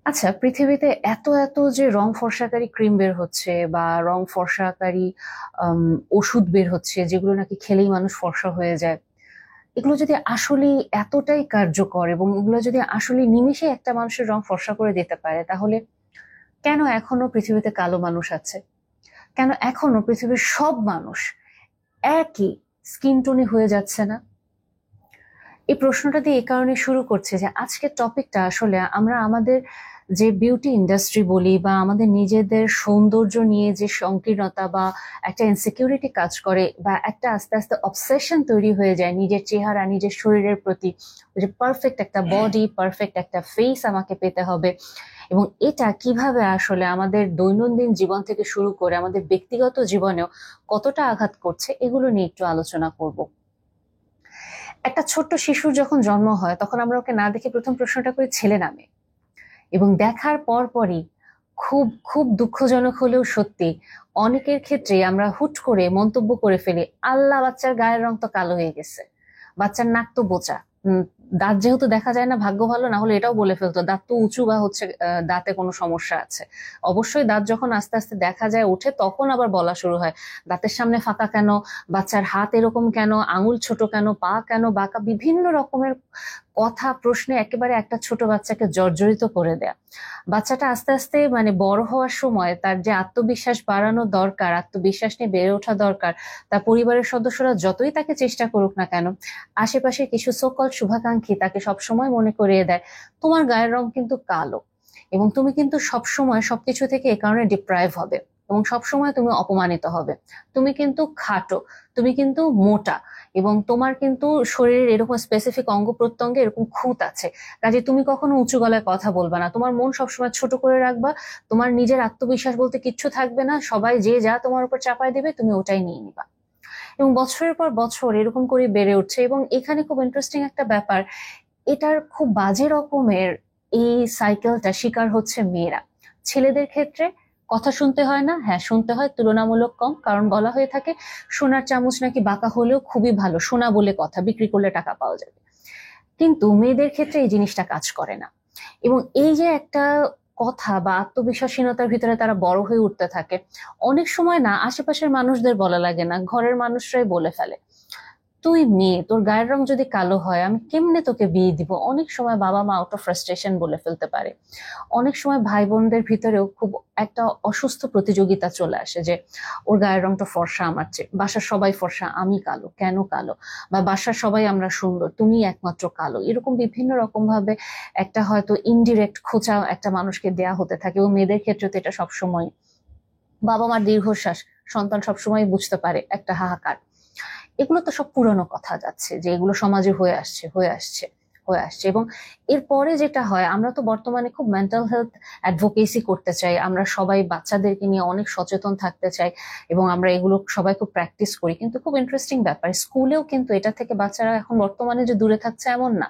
আচ্ছা, পৃথিবীতে এত এত যে রং ফর্সাকারী ক্রিম বের হচ্ছে বা রং ফর্সাকারী আম, ওষুধ বের হচ্ছে যেগুলো নাকি খেলেই মানুষ ফর্সা হয়ে যায়। এগুলো যদি আসলে এতটাই কার্যকর এবং এগুলো যদি আসলে নিমেষে একটা মানুষের রং ফর্সা করে দিতে পারে, তাহলে কেন এখনো পৃথিবীতে কালো মানুষ আছে? কেন এখনো পৃথিবীর সব মানুষ একই স্কিন টোনে হয়ে যাচ্ছে না? এই প্রশ্নটা দিয়ে এই কারণে শুরু করছে যে আজকের টপিকটা আসলে আমরা আমাদের যে বিউটি ইন্ডাস্ট্রি বলি বা আমাদের নিজেদের সৌন্দর্য নিয়ে যে সংকীর্ণতা বা একটা ইনসিকিউরিটি কাজ করে বা একটা আস্তে আস্তে অবসেশন তৈরি হয়ে যায় নিজের চেহারা নিজের শরীরের প্রতি, যে পারফেক্ট একটা বডি পারফেক্ট একটা ফেস আমাকে পেতে হবে। এবং এটা কিভাবে আসলে আমাদের দৈনন্দিন জীবন থেকে শুরু করে আমাদের ব্যক্তিগত জীবনেও কতটা আঘাত করছে, এগুলো নিয়ে একটু আলোচনা করব। একটা ছোট্ট শিশুর যখন জন্ম হয় তখন আমরা ওকে না দেখে প্রথম প্রশ্নটা করি ছেলে নামে, এবং দেখার পর পরই খুব খুব দুঃখজনক হলেও সত্যি অনেকের ক্ষেত্রে আমরা হুট করে মন্তব্য করে ফেলি, আল্লাহ বাচ্চার গায়ের রং তো কালো হয়ে গেছে, বাচ্চার নাক তো বোচা। দাঁত যেহেতু দেখা যায় না, ভাগ্য ভালো, না হলে এটাও বলে ফেলতো দাঁত তো উঁচু বা হচ্ছে দাঁতে কোনো সমস্যা আছে। অবশ্যই দাঁত যখন আস্তে আস্তে দেখা যায় ওঠে তখন আবার বলা শুরু হয় দাঁতের সামনে ফাঁকা কেন, বাচ্চার হাত এরকম কেন, আঙুল ছোট কেন, পা কেন বাঁকা, বিভিন্ন রকমের কথা প্রশ্নে একেবারে একটা ছোট বাচ্চাকে জর্জরিত করে দেয়া। বাচ্চাটা আস্তে আস্তে মানে বড় হওয়ার সময় তার যে আত্মবিশ্বাস বাড়ানো দরকার, আত্মবিশ্বাস নিয়ে বেড়ে ওঠা দরকার, তার পরিবারের সদস্যরা যতই তাকে চেষ্টা করুক না কেন, আশেপাশে কিছু সকল শুভাকাঙ্ক্ষী তাকে সবসময় মনে করিয়ে দেয় তোমার গায়ের রং কিন্তু কালো, এবং তুমি কিন্তু সবসময় সবকিছু থেকে এ কারণে ডিপ্রাইভ হবে, এবং সবসময় তুমি অপমানিত হবে, তুমি কিন্তু খাটো, তুমি কিন্তু মোটা, এবং তোমার কিন্তু শরীরের এরকম স্পেসিফিক অঙ্গ প্রত্যঙ্গে এরকম খুঁত আছে, কাজে তুমি কখনো উঁচু গলায় কথা বলবা না, তোমার মন সবসময় ছোট করে রাখবা, তোমার নিজের আত্মবিশ্বাস বলতে কিচ্ছু থাকবে না, সবাই যে যা তোমার উপর চাপায় দেবে তুমি ওটাই নিয়ে নিবা। এবং বছরের পর বছর এরকম করে বেড়ে উঠছে, এবং এখানে খুব ইন্টারেস্টিং একটা ব্যাপার, এটার খুব বাজে রকমের এই সাইকেলটা শিকার হচ্ছে মেয়েরা। ছেলেদের ক্ষেত্রে কথা শুনতে হয় না, হ্যাঁ শুনতে হয় তুলনামূলক কম, কারণ বলা হয়ে থাকে সোনার চামচ নাকি বাঁকা হলেও খুবই ভালো, সোনা বলে কথা, বিক্রি করলে টাকা পাওয়া যাবে। কিন্তু মেয়েদের ক্ষেত্রে এই জিনিসটা কাজ করে না। এবং এই যে একটা কথা বা আত্মবিশ্বাসহীনতার ভিতরে তারা বড় হয়ে উঠতে থাকে, অনেক সময় না আশেপাশের মানুষদের বলা লাগে না, ঘরের মানুষরাই বলে ফেলে তুই মেয়ে, তোর গায়ের রং যদি কালো হয় আমি কেমনে তোকে বিয়ে দিব। অনেক সময় বাবা মা আউট অফ ফ্রাস্ট্রেশন বলে ফেলতে পারে। অনেক সময় ভাই বোনদের ভিতরেও খুব একটা অসুস্থ প্রতিযোগিতা চলে আসে যে ওর গায়ের রংটা ফর্সা আমার চেয়ে, বাসার সবাই ফর্সা আমি কালো, কেন কালো, বা বাসার সবাই আমরা সুন্দর তুমি একমাত্র কালো, এরকম বিভিন্ন রকম ভাবে একটা হয়তো ইনডিরেক্ট খোঁচা একটা মানুষকে দেয়া হতে থাকে। এবং মেয়েদের ক্ষেত্রে তো এটা সবসময় বাবা মার দীর্ঘশ্বাস, সন্তান সবসময় বুঝতে পারে একটা হাহাকার। এগুলো তো সব পুরনো কথা যাচ্ছে, যে এগুলো সমাজে হয়ে আসছে হয়ে আসছে হয়ে আসছে। এবং এরপরে যেটা হয়, আমরা তো বর্তমানে খুব মেন্টাল হেলথ অ্যাডভোকেসি করতে চাই, আমরা সবাই বাচ্চাদেরকে নিয়ে অনেক সচেতন থাকতে চাই, এবং আমরা এগুলো সবাই খুব প্র্যাকটিস করি। কিন্তু খুব ইন্টারেস্টিং ব্যাপার, স্কুলেও কিন্তু এটা থেকে বাচ্চারা এখন বর্তমানে যে দূরে থাকছে এমন না।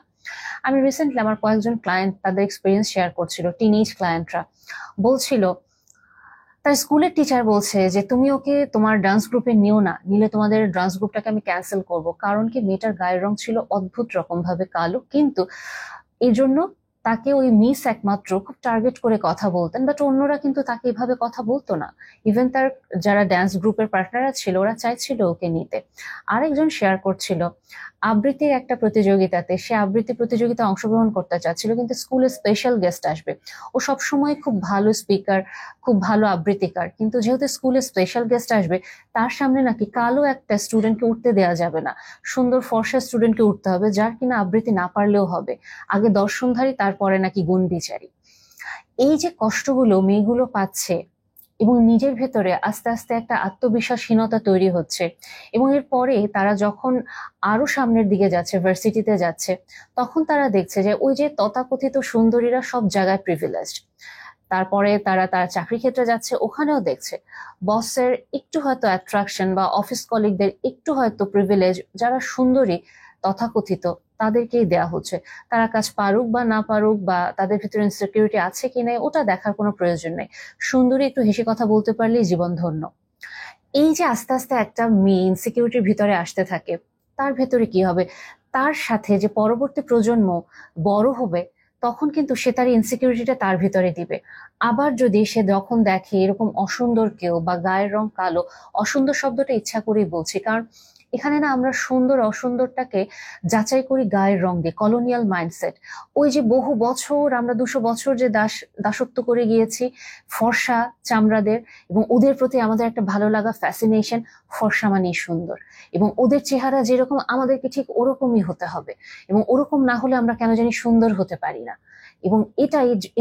আমি রিসেন্টলি আমার কয়েকজন ক্লায়েন্ট তাদের এক্সপিরিয়েন্স শেয়ার করছিল, টিনেজ ক্লায়েন্টরা বলছিল তার স্কুলের টিচার বলছে যে তুমি ওকে তোমার ডান্স গ্রুপে নিও না, নিলে তোমাদের ডান্স গ্রুপটাকে আমি ক্যান্সেল করব। কারণ কি, মেয়েটার গায়ের রং ছিল অদ্ভুত রকম ভাবে কালো, কিন্তু এই জন্য তাকে ওই মিস একমাত্র খুব টার্গেট করে কথা বলতেন, বাট অন্যরা কিন্তু তাকে এভাবে কথা বলতো না। ইভেন তার যারা ড্যান্স গ্রুপের পার্টনাররা ছিল ওরা চাইছিল ওকে নিতে। আরেকজন শেয়ার করছিল আবৃত্তির একটা প্রতিযোগিতাতে, সে আবৃত্তি প্রতিযোগিতায় অংশগ্রহণ করতে চাচ্ছিল, কিন্তু স্কুলে স্পেশাল গেস্ট আসবে, ও সবসময় খুব ভালো স্পিকার, খুব ভালো আবৃত্তিকার, কিন্তু যেহেতু স্কুলে স্পেশাল গেস্ট আসবে তার সামনে নাকি কালো একটা স্টুডেন্টকে উঠতে দেওয়া যাবে না, সুন্দর ফর্সা স্টুডেন্টকে উঠতে হবে যার কিনা আবৃত্তি না পারলেও হবে, আগে দর্শনধারী তারপরে নাকি গুণ বিচারী। এই যে কষ্টগুলো মেয়েগুলো পাচ্ছে, এবং নিজের ভেতরে আস্তে আস্তে একটা আত্মবিশ্বাসহীনতা তৈরি হচ্ছে, এবং এরপরে তারা যখন আরো সামনের দিকে যাচ্ছে, ভার্সিটিতে যাচ্ছে, তখন তারা দেখছে যে ওই যে তথাকথিত সুন্দরীরা সব জায়গায় প্রিভিলেজড। তারপরে তারা তার চাকরি ক্ষেত্রে যাচ্ছে, ওখানেও দেখছে বসের একটু হয়তো অ্যাট্রাকশন বা অফিস কলিগদের একটু হয়তো প্রিভিলেজ, যারা সুন্দরী তথাকথিত তাদেরকেই দেয়া হচ্ছে। তারা কাজ পারুক বা না পারুক, বা তাদের ভিতরে ইনসিকিউরিটি আছে কি নাই, ওটা দেখার কোনো প্রয়োজন নেই, সুন্দরী একটু হেসে কথা বলতে পারলেই জীবন ধন্য। এই যে আস্তে আস্তে একটা মেয়ে ইনসিকিউরিটির ভিতরে আসতে থাকে, তার ভেতরে কি হবে, তার সাথে যে পরবর্তী প্রজন্ম বড় হবে, তখন কিন্তু সে তার ইনসিকিউরিটিটা তার ভিতরে দিবে। আবার যদি সে যখন দেখে এরকম অসুন্দর কেউ বা গায়ের রং কালো, অসুন্দর শব্দটা ইচ্ছা করেই বলছি, কারণ এখানে না আমরা সুন্দর অসুন্দরটাকে যাচাই করি গায়ের রং দিয়ে, কলোনিয়াল মাইন্ডসেট। ওই যে বহু বছর আমরা 200 বছর যে দাসত্ব করে গিয়েছি ফর্সা চামড়াদের, এবং ওদের প্রতি আমাদের একটা ভালো লাগা, ফ্যাসিনেশন, ফর্সা মানেই সুন্দর, এবং ওদের চেহারা যেরকম আমাদেরকে ঠিক ওরকমই হতে হবে, এবং ওরকম না হলে আমরা কেন জানি সুন্দর হতে পারি না। এবং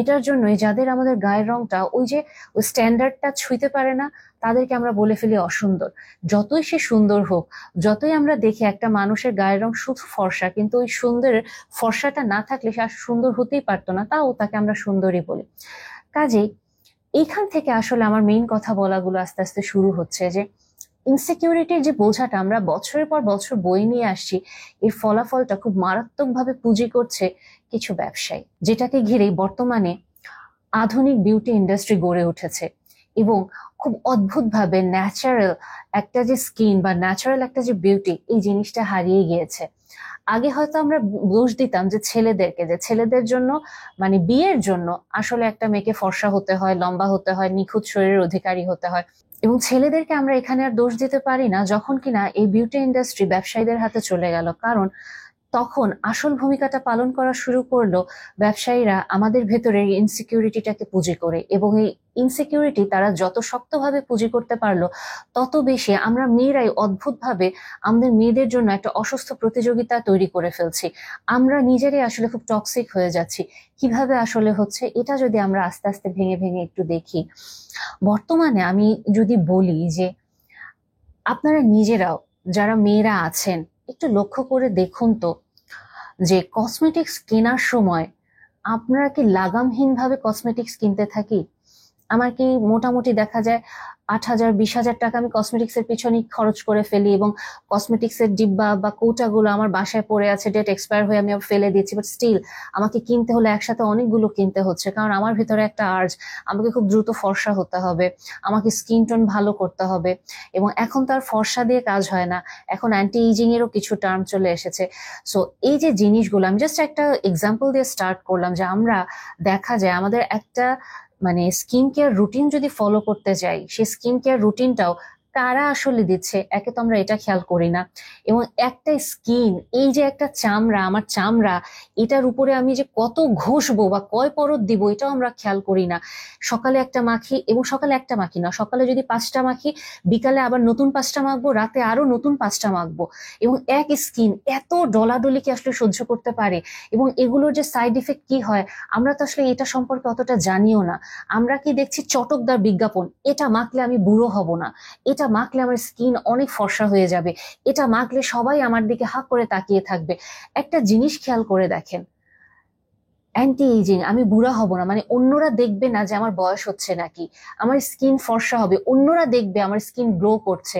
এটার জন্যই যাদের আমাদের গায়ের রংটা ওই যে ওই স্ট্যান্ডার্ডটা ছুঁইতে পারে না, তাদেরকে আমরা বলে ফেলি অসুন্দর। যতই সে সুন্দর হোক, যতই আমরা দেখি একটা মানুষের গায়ের রং শুধু ফর্সা, কিন্তু ওই সুন্দরের ফর্সাটা না থাকলে সে আর সুন্দর হতেই পারতো না, তাও তাকে আমরা সুন্দরী বলি। কাজেই এইখান থেকে আসলে আমার মেইন কথা বলাগুলো আস্তে আস্তে শুরু হচ্ছে যে ইনসিকিউরিটির যে বোঝাটা আমরা বছরের পর বছর বয়ে নিয়ে আসছি, এর ফলাফলটা খুব মারাত্মকভাবে পুঁজি করছে কিছু ব্যবসায়ী, যেটাকে ঘিরেই বর্তমানে আধুনিক বিউটি ইন্ডাস্ট্রি গড়ে উঠেছে। এবং খুব অদ্ভুতভাবে ন্যাচারাল একটা যে স্কিন বা ন্যাচারাল একটা যে বিউটি, এই জিনিসটা হারিয়ে গিয়েছে। আগে হয়তো আমরা দোষ দিতাম যে ছেলেদেরকে, যে ছেলেদের জন্য মানে বিয়ের জন্য আসলে একটা মেয়েকে ফর্সা হতে হয়, লম্বা হতে হয়, নিখুঁত শরীরের অধিকারী হতে হয়, এবং ছেলেদেরকে আমরা এখানে আর দোষ দিতে পারি না যখন কিনা এই বিউটি ইন্ডাস্ট্রি ব্যবসায়ীদের হাতে চলে গেল। কারণ তখন আসল ভূমিকাটা পালন করা শুরু করলো ব্যবসায়ীরা আমাদের ভেতরের ইনসিকিউরিটিটাকে পুঁজি করে, এবং এই ইনসিকিউরিটি তারা যত শক্তভাবে পুঁজি করতে পারলো, তত বেশি আমরা মেয়েরাই অদ্ভুতভাবে আমাদের মেয়েদের জন্য একটা অসুস্থ প্রতিযোগিতা তৈরি করে ফেলছি। আমরা নিজেরাই আসলে খুব টক্সিক হয়ে যাচ্ছি। কিভাবে আসলে হচ্ছে এটা যদি আমরা আস্তে আস্তে ভেঙে ভেঙে একটু দেখি, বর্তমানে আমি যদি বলি যে আপনারা নিজেরাও যারা মেয়েরা আছেন একটু লক্ষ্য করে দেখুন তো, যে কসমেটিক্স কেনার সময় আপনারা কি লাগামহীন ভাবে কসমেটিক্স কিনতে থাকি? আমার কি মোটামুটি দেখা যায় 8,000 20,000 টাকা আমি কসমেটিক্স এর পিছনে খরচ করে ফেলি, এবং কসমেটিক্স এর ডিব্বা বা কৌটাগুলো আমার বাসায় পড়ে আছে, ডেট এক্সপায়ার হয়ে আমি ফেলে দিচ্ছি, বাট স্টিল আমাকে কিনতে হলে একসাথে অনেকগুলো কিনতে হচ্ছে, কারণ আমার ভিতরে একটা আর্জ, আমাকে খুব দ্রুত ফর্সা হতে হবে, আমাকে স্কিন টোন ভালো করতে হবে। এবং এখন তার ফর্সা দিয়ে কাজ হয় না, এখন অ্যান্টি এজিং এরও কিছু টার্ম চলে এসেছে। সো এই যে জিনিসগুলো আমি জাস্ট একটা এক্সাম্পল দিয়ে স্টার্ট করলাম, যে আমরা দেখা যায় আমাদের একটা মানে স্কিন কেয়ার রুটিন যদি ফলো করতে যাই, সেই স্কিন কেয়ার রুটিনটাও কারা আসলে দিচ্ছে, একে তো আমরা এটা খেয়াল করি না। এবং একটা স্কিন, এই যে একটা চামড়া, আমার চামড়া, এটার উপরে আমি যে কত ঘষবো বা কয় পরত দিব, এটাও আমরা খেয়াল করি না। সকালে একটা মাখি, এবং সকালে একটা মাখি না, সকালে যদি 5টা মাখি, বিকালে আবার নতুন 5টা মাখবো, রাতে আরো নতুন 5টা মাখবো। এবং এক স্কিন এত ডলাডলি কি আসলে সহ্য করতে পারে? এবং এগুলোর যে সাইড ইফেক্ট কি হয়, আমরা তো আসলে এটা সম্পর্কে অতটা জানিও না। আমরা কি দেখছি চটকদার বিজ্ঞাপন, এটা মাখলে আমি বুড়ো হব না, এটা মাখলে আমার স্কিন অনেক ফর্সা হয়ে যাবে, এটা মাখলে সবাই আমার দিকে হাঁ করে তাকিয়ে থাকবে। একটা জিনিস খেয়াল করে দেখেন, অ্যান্টি এজিং, আমি বুড়া হব না মানে অন্যরা দেখবে না যে আমার বয়স হচ্ছে নাকি, আমার স্কিন ফর্সা হবে, অন্যরা দেখবে আমার স্কিন গ্লো করছে,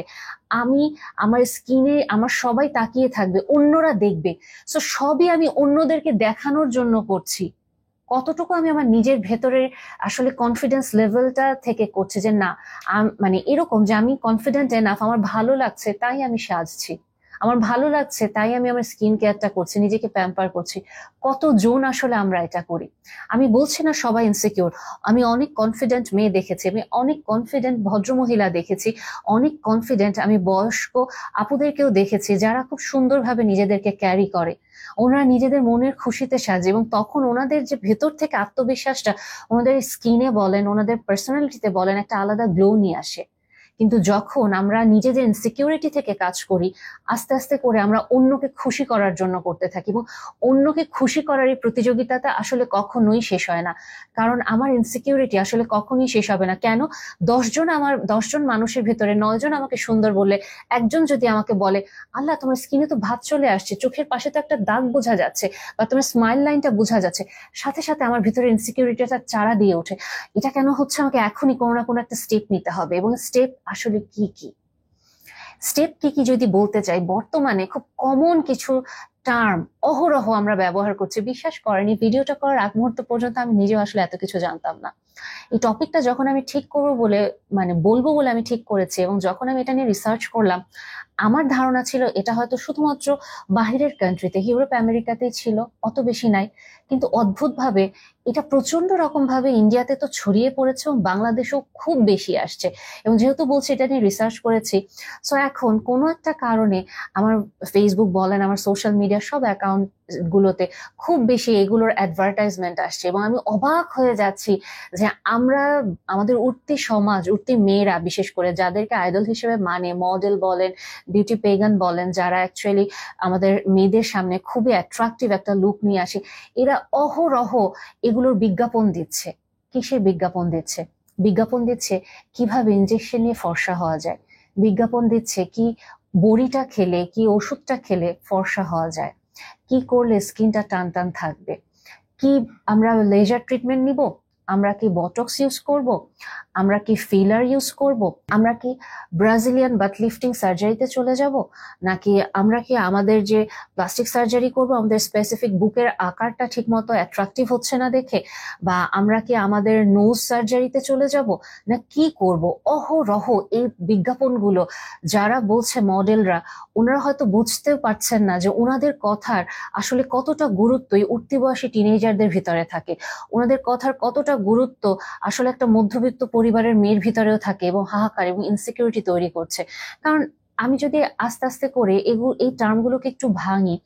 আমি আমার স্কিনে আমার সবাই তাকিয়ে থাকবে, অন্যরা দেখবে। সো সবই আমি অন্যদেরকে দেখানোর জন্য করছি। কতটুকু আমি আমার নিজের ভেতরের আসলে কনফিডেন্স লেভেলটা থেকে করছি, যে না মানে এরকম যে আমি কনফিডেন্ট এনাফ, আমার ভালো লাগছে তাই আমি সাজছি, আমার ভালো লাগছে তাই আমি আমার স্কিন কেয়ারটা করছি, নিজেকে প্যাম্পার করছি। কতজন আসলে আমরা এটা করি? আমি বলছি না সবাই ইনসিকিউর, আমি অনেক কনফিডেন্ট মেয়ে দেখেছি, আমি অনেক কনফিডেন্ট ভদ্রমহিলা দেখেছি, অনেক কনফিডেন্ট আমি বয়স্ক আপুদেরকেও দেখেছি যারা খুব সুন্দরভাবে নিজেদেরকে ক্যারি করে। ওনারা নিজেদের মনের খুশিতে সাজে, এবং তখন ওনাদের যে ভেতর থেকে আত্মবিশ্বাসটা, ওনাদের স্কিনে বলেন, ওনাদের পার্সোনালিটিতে বলেন, একটা আলাদা গ্লো নিয়ে আসে। কিন্তু যখন আমরা নিজেদের ইনসিকিউরিটি থেকে কাজ করি, আস্তে আস্তে করে আমরা অন্যকে খুশি করার জন্য করতে থাকি, এবং অন্যকে খুশি করার এই প্রতিযোগিতাটা আসলে কখনোই শেষ হয় না। কারণ আমার ইনসিকিউরিটি আসলে কখনোই শেষ হবে না। কেন? 10জন মানুষের ভেতরে 9জন আমাকে সুন্দর বললে, একজন যদি আমাকে বলে, আল্লাহ তোমার স্কিনে তো ভাঁজ চলে আসছে, চোখের পাশে তো একটা দাগ বোঝা যাচ্ছে, বা তোমার স্মাইল লাইনটা বোঝা যাচ্ছে, সাথে সাথে আমার ভিতরে ইনসিকিউরিটিটা চারা দিয়ে ওঠে, এটা কেন হচ্ছে, আমাকে এখনই কোনো না কোনো একটা স্টেপ নিতে হবে। এবং স্টেপ আসলে কি কি, স্টেপ কি কি যদি বলতে চাই, বর্তমানে খুব কমন কিছু টার্ম অহরহ আমরা ব্যবহার করছি। বিশ্বাস করেন, এই ভিডিওটা করার আগ মুহূর্ত পর্যন্ত আমি নিজেও আসলে এত কিছু জানতাম না। এই টপিকটা যখন আমি ঠিক করবো বলে মানে বলবো বলে আমি ঠিক করেছি, এবং যখন আমি এটা নিয়ে রিসার্চ করলাম, আমার ধারণা ছিল এটা হয়তো শুধুমাত্র বাহিরের কান্ট্রিতে, ইউরোপ আমেরিকাতেই ছিল, অত বেশি নাই। কিন্তু অদ্ভুতভাবে এটা প্রচন্ড রকম ভাবে ইন্ডিয়াতে তো ছড়িয়ে পড়েছে এবং বাংলাদেশেও খুব বেশি আসছে। এবং যেহেতু বলছি এটা নিয়ে রিসার্চ করেছি, সো এখন কোনো একটা কারণে আমার ফেসবুক বলেন, আমার সোশ্যাল মিডিয়া সব অ্যাকাউন্ট গুলোতে খুব বেশি এগুলোর অ্যাডভার্টাইজমেন্ট আসছে এবং আমি অবাক হয়ে যাচ্ছি যে আমরা, আমাদের উঠতি সমাজ, উঠতি মেয়েরা বিশেষ করে যাদেরকে আইডল হিসেবে মানে, মডেল বলেন, বিউটি পেগান বলেন, যারা অ্যাকচুয়ালি আমাদের মেয়েদের সামনে খুবই অ্যাট্রাকটিভ একটা লুক নিয়ে আসে, এরা অহরহ এগুলোর বিজ্ঞাপন দিচ্ছে। কিসের বিজ্ঞাপন দিচ্ছে? বিজ্ঞাপন দিচ্ছে কিভাবে ইনজেকশন নিয়ে ফর্সা হওয়া যায়, বিজ্ঞাপন দিচ্ছে কি বড়িটা খেলে, কি ওষুধটা খেলে ফর্সা হওয়া যায়, কি করলে স্কিনটা টান টান থাকবে, কি আমরা লেজার ট্রিটমেন্ট নিব, আমরা কি বটক্স ইউজ করব, আমরা কি ফিলার ইউজ করব, আমরা কি ব্রাজিলিয়ান বাট লিফটিং সার্জারিতে চলে যাব, নাকি আমরা কি আমাদের যে প্লাস্টিক সার্জারি করব আমাদের স্পেসিফিক বুকের আকারটা ঠিক মতো অ্যাট্রাকটিভ হচ্ছে না দেখে, বা আমরা কি আমাদের নোজ সার্জারিতে চলে যাব, না কি করব? অহরহ এই বিজ্ঞাপনগুলো যারা বলছে মডেলরা, ওনারা হয়তো বুঝতেও পারছেন না যে ওনাদের কথার আসলে কতটা গুরুত্ব এই উঠতি বয়সী টিনেজারদের ভিতরে থাকে, ওনাদের কথার কতটা গুরুত্ব আসলে একটা মধ্যবিত্ত পরিবারের মেয়ের ভিতরেও থাকে এবং হাহাকার এবং ইনসিকিউরিটি তৈরি করছে। কারণ আমি যদি আস্তে আস্তে করে এই টার্মগুলোকে একটু ভাঙি,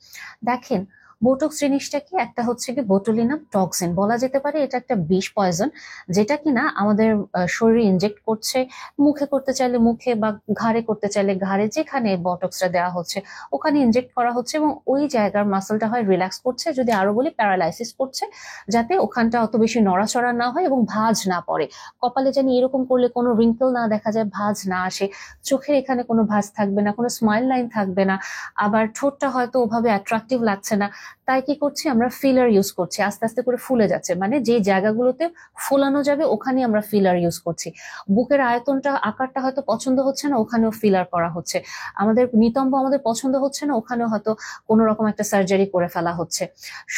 দেখেন বোটক্স জিনিসটা কি, একটা হচ্ছে কি বোটুলিনাম টক্সিন, বলা যেতে পারে এটা একটা বিষ পয়জন, যেটা কিনা আমাদের শরীরে ইনজেক্ট করছে, মুখে করতে চাইলে মুখে, বা ঘাড়ে করতে চাইলে ঘাড়ে, যেখানে বটক্সটা দেওয়া হচ্ছে ওখানে ইনজেক্ট করা হচ্ছে এবং ওই জায়গার মাসলটা হয় রিল্যাক্স করছে, যদি আরো বলি প্যারালাইসিস করছে, যাতে ওখানটা অত বেশি নড়াচড়া না হয় এবং ভাঁজ না পড়ে, কপালে জানি এরকম করলে কোনো রিঙ্কেল না দেখা যায়, ভাঁজ না আসে, চোখের এখানে কোনো ভাঁজ থাকবে না, কোনো স্মাইল লাইন থাকবে না, আবার ঠোঁটটা হয়তো ওভাবে অ্যাট্রাকটিভ লাগছে না, তাই কি করছি আমরা ফিলার ইউজ করছি, আস্তে আস্তে করে ফুলে যাচ্ছে, মানে যে জায়গাগুলোতে ফোলানো যাবে ওখানে আমরা ফিলার ইউজ করছি, বুকের আয়তনটা আকারটা হয়তো পছন্দ হচ্ছে না ওখানেও ফিলার করা হচ্ছে, আমাদের নিতম্ব আমাদের পছন্দ হচ্ছে না ওখানেও হয়তো কোনো রকম একটা সার্জারি করে ফেলা হচ্ছে।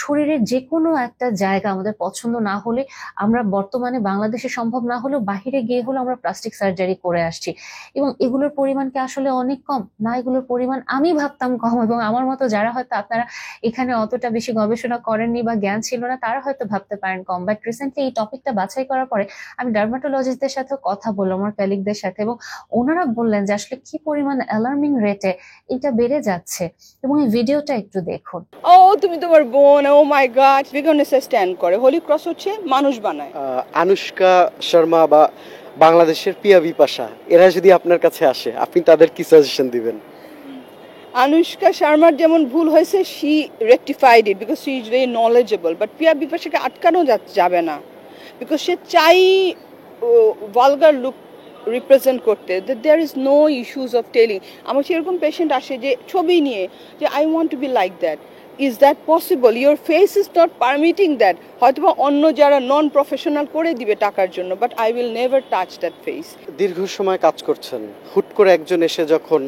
শরীরের যে কোনো একটা জায়গা আমাদের পছন্দ না হলে, আমরা বর্তমানে বাংলাদেশে সম্ভব না হলেও বাহিরে গিয়ে হলে আমরা প্লাস্টিক সার্জারি করে আসছি, এবং এগুলোর পরিমাণ কি আসলে অনেক কম? না, এগুলোর পরিমাণ আমি ভাবতাম কম, এবং আমার মতো যারা হয়তো আপনারা এখানে অতটা বেশি গবেষণা করেননি বা জ্ঞান ছিল না তারা হয়তো ভাবতে পারেন কম, বাট রিসেন্টলি এই টপিকটা বাছাই করার পরে আমি ডার্মাটোলজিস্টদের সাথে কথা বললাম, আমার কলিগদের সাথে, এবং ওনারা বললেন যে আসলে কি পরিমাণ অ্যালার্মিং রেটে এটা বেড়ে যাচ্ছে, এবং এই ভিডিওটা একটু দেখুন। ও তুমি তোমার বোন, ও মাই গড, বিগনেসে স্ট্যান্ড করে, হোলি ক্রস হচ্ছে মানুষ বানায়। আনুশকা শর্মা বা বাংলাদেশের পিয়া বিপাশা, এরা যদি আপনার কাছে আসে আপনি তাদের কি সাজেশন দিবেন? আনুষ্কা শর্মার যেমন ভুল হয়েছে, she rectified it because she is very knowledgeable, but Pia বিপাশাকে আটকানো যাবে না বিকজ সে চাই ভালগার লুক রিপ্রেজেন্ট করতে, there is no issues of telling. আমার সেরকম পেশেন্ট আসে যে ছবি নিয়ে যে I want to be like that, is that possible? Your face is not permitting that. হয়তোবা অন্য যারা নন প্রফেশনাল করে দিবে টাকার জন্য, but I will never touch that face. দীর্ঘ সময় কাজ করছেন, হুট করে একজন এসে যখন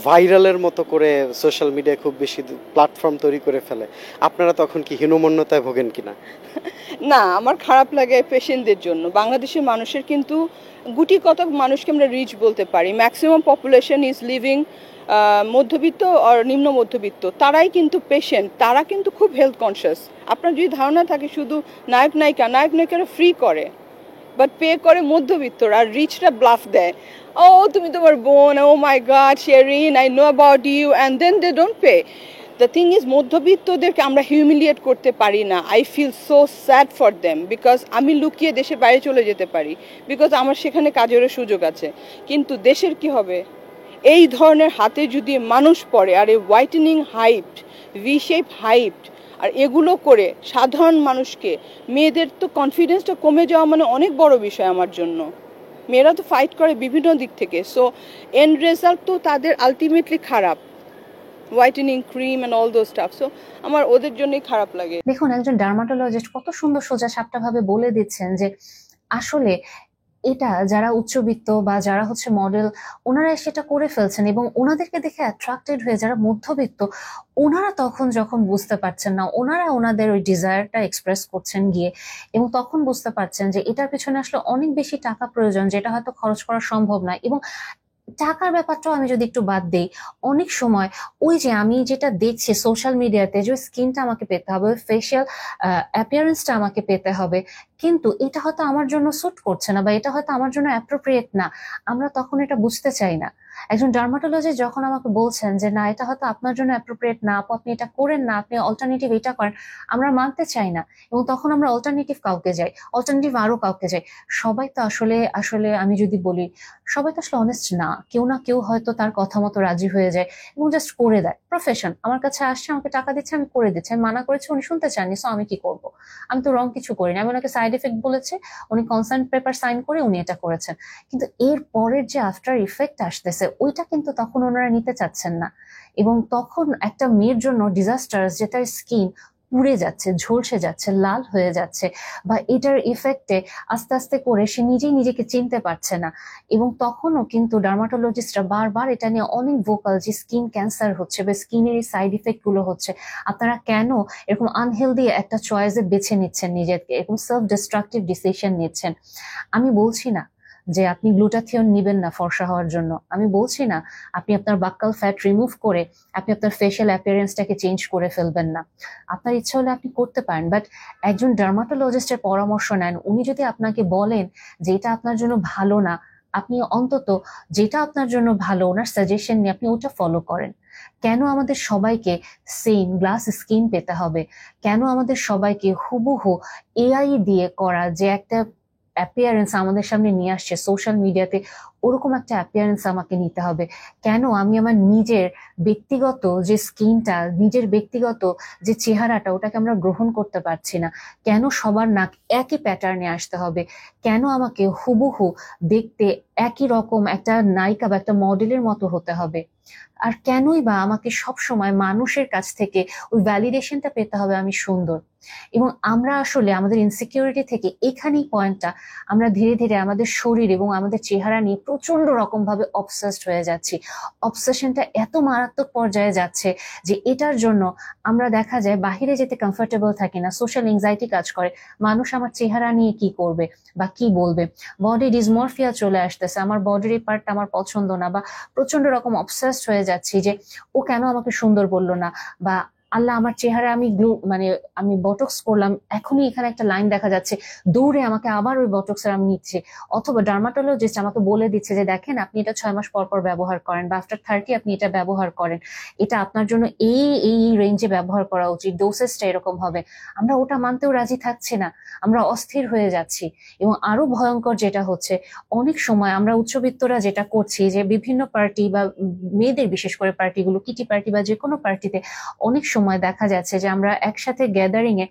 ভাইরালের মতো করে সোশ্যাল মিডিয়ায় খুব বেশি প্ল্যাটফর্ম তৈরি করে ফেলে, আপনারা তখন কি হীনমন্যতায় ভোগেন কিনা? না, আমার খারাপ লাগে পেশেন্টদের জন্য। বাংলাদেশের মানুষের কিন্তু গুটি কত মানুষকে আমরা রিচ বলতে পারি, ম্যাক্সিমাম পপুলেশন ইজ লিভিং মধ্যবিত্ত আর নিম্ন মধ্যবিত্ত, তারাই কিন্তু পেশেন্ট, তারা কিন্তু খুব হেলথ কনসিয়াস। আপনার যদি ধারণা থাকে শুধু নায়ক নায়িকারা ফ্রি করে, বাট পে করে মধ্যবিত্তরা, আর রিচরা ব্লাফ দেয়, ও তুমি তোমার বোন, oh my god Sherin, I know about you, and then they don't pay. The thing is মধ্যবিত্তদেরকে আমরা হিউমিলিয়েট করতে পারি না। I feel so sad for them, because আমি লুকিয়ে দেশের বাইরে চলে যেতে পারি, বিকজ আমার সেখানে কাজেরও সুযোগ আছে। কিন্তু দেশের কি হবে? এই ধরনের হাতে যদি মানুষ পড়ে, আর এই whitening hyped, V shape hyped, আর এগুলো করে সাধারণ মানুষকে, মেয়েদের তো কনফিডেন্সটা কমে যাওয়া মানে অনেক বড় বিষয় আমার জন্য। মেয়েরা তো ফাইট করে বিভিন্ন দিক থেকে, সো এন্ড রেজাল্ট তো তাদের আলটিমেটলি খারাপ, whitening cream and all those stuff. So আমার ওদের জন্যই খারাপ লাগে। দেখুন একজন ডার্মাটোলজিস্ট কত সুন্দর সোজা সাপটা ভাবে বলে দিচ্ছেন যে আসলে এটা যারা উচ্চবিত্ত বা যারা হচ্ছে মডেল, ওনারা সেটা করে ফেলছেন, এবং ওনাদেরকে দেখে অ্যাট্রাক্টেড হয়ে যারা মধ্যবিত্ত, ওনারা তখন যখন বুঝতে পারছেন না, ওনারা ওনাদের ওই ডিজায়ারটা এক্সপ্রেস করছেন গিয়ে, এবং তখন বুঝতে পারছেন যে এটার পিছনে আসলে অনেক বেশি টাকা প্রয়োজন, যেটা হয়তো খরচ করা সম্ভব নয়, এবং টাকার ব্যাপারটাও আমি যদি একটু বাদ দেই, অনেক সময় ওই যে আমি যেটা দেখছি সোশ্যাল মিডিয়াতে, যে স্কিনটা আমাকে পেতে হবে, ওই ফেসিয়াল অ্যাপিয়ারেন্সটা আমাকে পেতে হবে, কিন্তু এটা হয়তো আমার জন্য স্যুট করছে না বা এটা হয়তো আমার জন্য অ্যাপ্রোপ্রিয়েট না, আমরা তখন এটা বুঝতে চাই না। একজন ডার্মাটোলজিস্ট যখন আমাকে বলছেন যে না এটা হয়তো আপনার জন্য অ্যাপ্রোপ্রিয়েট না, আপু আপনি এটা করেন না, আপনি অল্টারনেটিভ এটা করেন, আমরা মানতে চাই না, এবং তখন আমরা অল্টারনেটিভ কাউকে যাই, অল্টারনেটিভ আরো কাউকে যাই। সবাই তো আসলে আসলে আমি যদি বলি, সবাই তো আসলে অনেস্ট না, কেউ না কেউ হয়তো তার কথা মতো রাজি হয়ে যায় এবং জাস্ট করে দেয়। প্রফেশন, আমার কাছে আসছে, আমাকে টাকা দিচ্ছে, আমি করে দিচ্ছি, আমি মানা করেছি, উনি শুনতে চাননি, সো আমি কি করব? আমি তো রং কিছু করিনি, আমি ওনাকে সাইড এফেক্ট বলেছে, উনি কনসার্ন পেপার সাইন করে উনি এটা করেছেন, কিন্তু এর পরের যে আফটার ইফেক্ট আসতেছে ওইটা কিন্তু তখন ওনারা নিতে চাচ্ছেন না। এবং তখন একটা মেয়ের জন্য ডিজাস্টার, যে তার স্কিন পুড়ে যাচ্ছে, ঝলসে যাচ্ছে, লাল হয়ে যাচ্ছে, বা এটার ইফেক্টে আস্তে আস্তে করে সে নিজেই নিজেকে চিনতে পারছে না। এবং তখনও কিন্তু ডার্মাটোলজিস্টরা বারবার এটা নিয়ে অনেক ভোকাল, যে স্কিন ক্যান্সার হচ্ছে বা স্কিনের এই সাইড ইফেক্ট গুলো হচ্ছে, আপনারা কেন এরকম আনহেলদি একটা চয়েসে বেছে নিচ্ছেন নিজেকে, এরকম সেলফ ডিস্ট্রাকটিভ ডিসিশন নিচ্ছেন। আমি বলছি না যে আপনি গ্লুটাথিয়ন নিবেন না ফর্সা হওয়ার জন্য, আমি বলছি না আপনি আপনার বাক্কাল ফ্যাট রিমুভ করে আপনি আপনার ফেশিয়াল অ্যাপিয়ারেন্সটাকে চেঞ্জ করে ফেলবেন না, আপনার ইচ্ছা হলে আপনি করতে পারেন, বাট একজন ডার্মাটোলজিস্টের পরামর্শ নেন। উনি যদি আপনাকে বলেন যে এটা আপনার জন্য ভালো না, আপনি অন্তত যেটা আপনার জন্য ভালো ওনার সাজেশন নিয়ে আপনি ওটা ফলো করেন। কেন আমাদের সবাইকে সেম গ্লাস স্কিন পেতে হবে? কেন আমাদের সবাইকে হুবহু এআই দিয়ে করা যে একটা অ্যাপিয়ারেন্স আমাদের সামনে নিয়ে আসছে সোশ্যাল মিডিয়াতে, ওরকম একটা অ্যাপিয়ারেন্স আমাকে নিতে হবে? কেন আমি আমার নিজের ব্যক্তিগত যে স্কিনটা, নিজের ব্যক্তিগত যে চেহারাটা, ওটাকে আমরা গ্রহণ করতে পারছি না? কেন সবার নাক একই প্যাটার্নে আসতে হবে? কেন আমাকে হুবহু দেখতে একই রকম একটা নায়িকা বা একটা মডেলের মতো হতে হবে? আর কেনই বা আমাকে সব সময় মানুষের কাছ থেকে ওই ভ্যালিডেশনটা পেতে হবে আমি সুন্দর? এবং আমরা আসলে আমাদের ইনসিকিউরিটি থেকে এখানেই পয়েন্টটা, আমরা ধীরে ধীরে আমাদের শরীর এবং আমাদের চেহারা নিয়ে প্রচন্ড রকম ভাবে অবসেসড হয়ে যাচ্ছি। অবসেশনটা এত মারাত্মক পর্যায়ে যাচ্ছে যে এটার জন্য আমরা দেখা যায় বাহিরে যেতে কমফোর্টেবল থাকি না, সোশ্যাল এংজাইটি কাজ করে, মানুষ আমার চেহারা নিয়ে কি করবে বা কি বলবে, বডি ডিসমরফিয়া চলে আসতেছে, আমার বডির এই পার্টটা আমার পছন্দ না, বা প্রচন্ড রকম অবসেসড হয়ে যাচ্ছি যে ও কেন আমাকে সুন্দর বললো না, বা আল্লাহ আমার চেহারা আমি মানে আমি বটক্স করলাম, এখনই এখানে একটা লাইন দেখা যাচ্ছে, দৌড়ে আমাকে আবার ওই বটক্স আমি নিচ্ছে। অথবা ডার্মাটোলজিস্ট আমাকে বলে দিচ্ছে যে দেখেন আপনি এটা 6 মাস পর পর ব্যবহার করেন, বা আফটার 30 আপনি এটা ব্যবহার করেন, এটা আপনার জন্য এই এই রেঞ্জে ব্যবহার করা উচিত, ডোসেসটা এরকম হবে। আমরা ওটা মানতেও রাজি থাকছি না, আমরা অস্থির হয়ে যাচ্ছি। এবং আরো ভয়ঙ্কর যেটা হচ্ছে, অনেক সময় আমরা উচ্চবিত্তরা যেটা করছি, যে বিভিন্ন পার্টি বা মেয়েদের বিশেষ করে পার্টিগুলো, কিটি পার্টি বা যে কোনো পার্টিতে অনেক সময় দেখা যাচ্ছে যে আমরা একসাথে গ্যাদারিং এ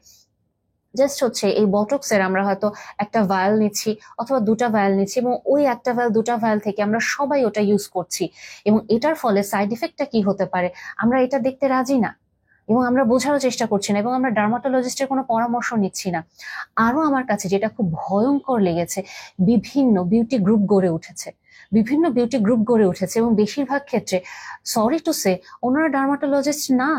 জাস্ট হচ্ছে এই বটক্সের আমরা হয়তো একটা ভায়াল নিচ্ছি অথবা দুটা ভায়াল নিচ্ছি, এবং ওই একটা ভায়াল দুটা ভায়াল থেকে আমরা সবাই ওটা ইউজ করছি, এবং এটার ফলে সাইড ইফেক্টটা কি হতে পারে আমরা এটা দেখতে রাজি না, এবং আমরা বোঝারও চেষ্টা করছি না, এবং আমরা ডার্মাটোলজিস্টের কোনো পরামর্শ নিচ্ছি না। আরো আমার কাছে যেটা খুব ভয়ঙ্কর লেগেছে, বিভিন্ন বিউটি গ্রুপ গড়ে উঠেছে, বিভিন্ন বিউটি গ্রুপ গড়ে উঠেছে, এবং বেশিরভাগ ক্ষেত্রে সরি টু সে ওনারা ডার্মাটোলজিস্ট না,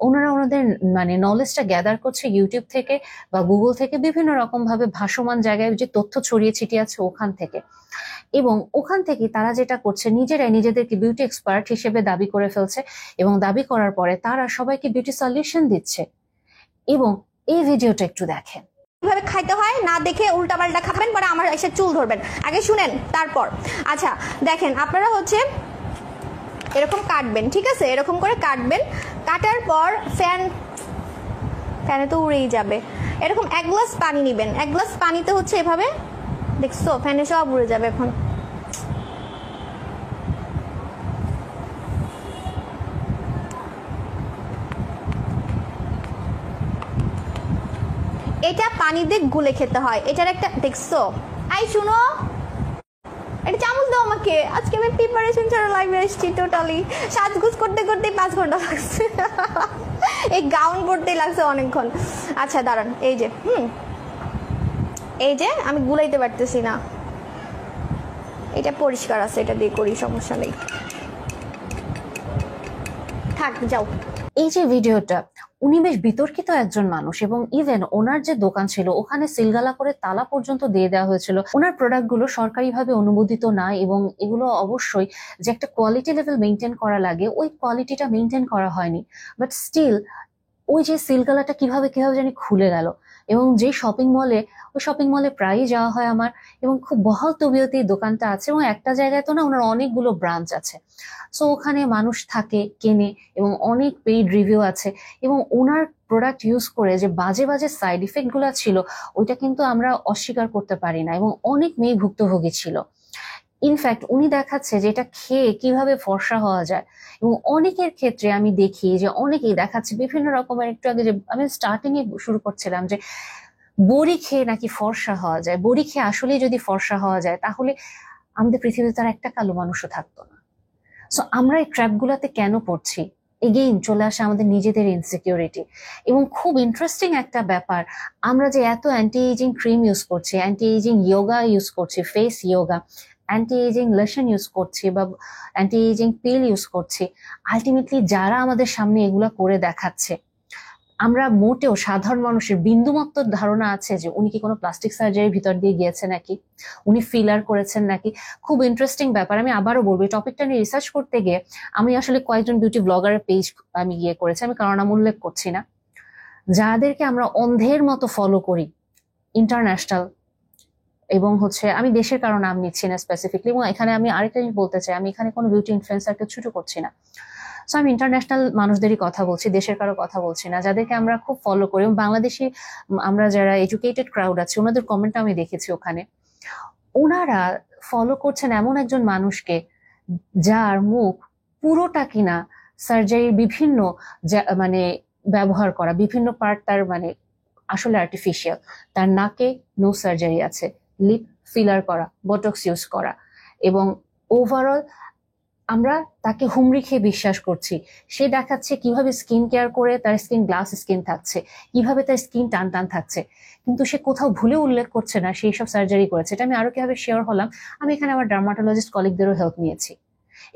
ওনারা ওনাদের মানে নলেজটা গ্যাদার করছে ইউটিউব থেকে বা গুগল থেকে, বিভিন্ন রকম ভাবে ভাসমান জায়গায় যে তথ্য ছড়িয়ে ছিটিয়ে আছে ওখান থেকে, এবং ওখান থেকে তারা যেটা করছে নিজেরাই নিজেদেরকে বিউটি এক্সপার্ট হিসেবে দাবি করে ফেলছে, এবং দাবি করার পরে তারা সবাইকে বিউটি সলিউশন দিচ্ছে। এবং এই ভিডিওটা একটু দেখেন। কিভাবে খাইতে হয় না দেখে উল্টাপাল্টা খাবেন, পরে আমার এসে চুল ধরবেন, আগে শুনেন তারপর। আচ্ছা দেখেন, আপনারা হচ্ছে এরকম কাটবেন, ঠিক আছে, এরকম করে কাটবেন, কাটার পর ফ্যানে তো উড়েই যাবে, এরকম 1 গ্লাস পানি নেবেন, 1 গ্লাস পানিতে হচ্ছে এভাবে, দেখছো ফ্যানে সব উড়ে যাবে। এখন এটা পানি দিয়ে গুলে খেতে হয়, এটার একটা দেখছো, আই শুনো এটা চামচ দাও আমাকে, আজকে আমি প্রিপারেশন ছাড়া লাইভে এসেছি, টোটালি সাজগুজ করতে করতে 5 ঘন্টা লাগছে, এই গাউন পরতেই লাগছে অনেকক্ষণ। আচ্ছা দাঁড়ান, এই যে এই যে আমি গুলাইতে পারতেছি না, এটা পরিষ্কার আছে, এটা দিয়ে করি, সমস্যা নেই, থাক যাও। এই যে ভিডিওটা, উনি বেশ বিতর্কিত একজন মানুষ, এবং ইভেন ওনার যে দোকান ছিল ওখানে সিলগালা করে তালা পর্যন্ত দিয়ে দেওয়া হয়েছিল। ওনার প্রোডাক্ট গুলো সরকারিভাবে অনুমোদিত না, এবং এগুলো অবশ্যই যে একটা কোয়ালিটি লেভেল মেনটেন করা লাগে ওই কোয়ালিটিটা মেনটেন করা হয়নি। বাট স্টিল ওই যে সিলগালাটা কিভাবে কিভাবে জানি খুলে গেল। এবং যে ওই শপিং মলে প্রায়ই যাওয়া হয় আমার, এবং খুব বহাল তবিয়তে এই দোকানটা আছে, এবং একটা জায়গায় তো না, ওনার অনেকগুলো ব্রাঞ্চ আছে। সো ওখানে মানুষ থাকে, কেনে, এবং অনেক পেইড রিভিউ আছে। এবং ওনার প্রোডাক্ট ইউজ করে যে বাজে বাজে সাইড ইফেক্ট গুলা ছিল ওইটা কিন্তু আমরা অস্বীকার করতে পারি না, এবং অনেক মেয়ে ভুক্তভোগী ছিল। ইনফ্যাক্ট উনি দেখাচ্ছে যে এটা খেয়ে কিভাবে ফর্সা হওয়া যায়, এবং অনেকের ক্ষেত্রে আমি দেখি যে অনেকেই দেখাচ্ছে বিভিন্ন রকমের, একটু আগে যে আমি স্টার্টিং এ শুরু করছিলাম যে বড়ি খেয়ে নাকি ফর্সা হওয়া যায়, বড়ি খেয়ে আসলেই যদি ফর্সা হওয়া যায় তাহলে আমাদের পৃথিবীতে তার একটা কালো মানুষও থাকতো না। সো আমরা এই ট্র্যাপ গুলাতে কেন পড়ছি? এগেইন চলে আসে আমাদের নিজেদের ইনসিকিউরিটি। এবং খুব ইন্টারেস্টিং একটা ব্যাপার, আমরা যে এত অ্যান্টি এজিং ক্রিম ইউজ করছি, অ্যান্টি এজিং ইয়োগা ইউজ করছি, face yoga, anti ageing lotion use করছি, বা অ্যান্টি এজিং পিল ইউজ করছি, আলটিমেটলি যারা আমাদের সামনে এগুলা করে দেখাচ্ছে, আমরা মোটেও সাধারণ মানুষের বিন্দুমাত্র ধারণা আছে যে উনি কি কোনো প্লাস্টিক সার্জারির ভিতর দিয়ে গিয়েছে নাকি, উনি ফিলার করেছেন নাকি। খুব ইন্টারেস্টিং ব্যাপার। আমি আবারও বলবো, এই টপিকটা নিয়ে রিসার্চ করতে গিয়ে আমি আসলে কয়েকজন বিউটি ব্লগারের পেজ আমি গিয়ে করেছি, আমি কারণ নাম উল্লেখ করছি না, যাদেরকে আমরা অন্ধের মতো ফলো করি, ইন্টারন্যাশনাল, এবং আমি দেশের কারো নাম নিচ্ছি না স্পেসিফিকলি। এবং এখানে আমি আরেকটা জিনিস বলতে চাই, আমি এখানে কোনো বিউটি ইনফ্লুয়েন্সারকে ছোট করছি না। সো আমি ইন্টারন্যাশনাল মানুষদেরই কথা বলছি, দেশের কারো কথা বলছি না, যাদেরকে আমরা খুব ফলো করি। এবং বাংলাদেশি আমরা যারা এডুকেটেড ক্রাউড আছে ওনাদের কমেন্ট আমি দেখেছি ওখানে, ওনারা ফলো করছেন এমন একজন মানুষকে যার মুখ পুরোটা কিনা সার্জারির বিভিন্ন মানে ব্যবহার করা, বিভিন্ন পার্ট তার মানে আসলে আর্টিফিশিয়াল। তার নাকে নো সার্জারি আছে, লিপ ফিলার করা, বটক্স ইউজ করা, এবং ওভারঅল আমরা তাকে হুমড়ি খেয়ে বিশ্বাস করছি। সে দেখাচ্ছে কিভাবে স্কিন কেয়ার করে তার স্কিন গ্লাস স্কিন থাকছে, কিভাবে তার স্কিন টান টান থাকছে, কিন্তু সে কোথাও ভুলে উল্লেখ করছে না সেই সব সার্জারি করেছে। এটা আমি আরো কিভাবে শিওর হলাম, আমি এখানে আমার ডার্মাটোলজিস্ট কলিগদেরও হেল্প নিয়েছি।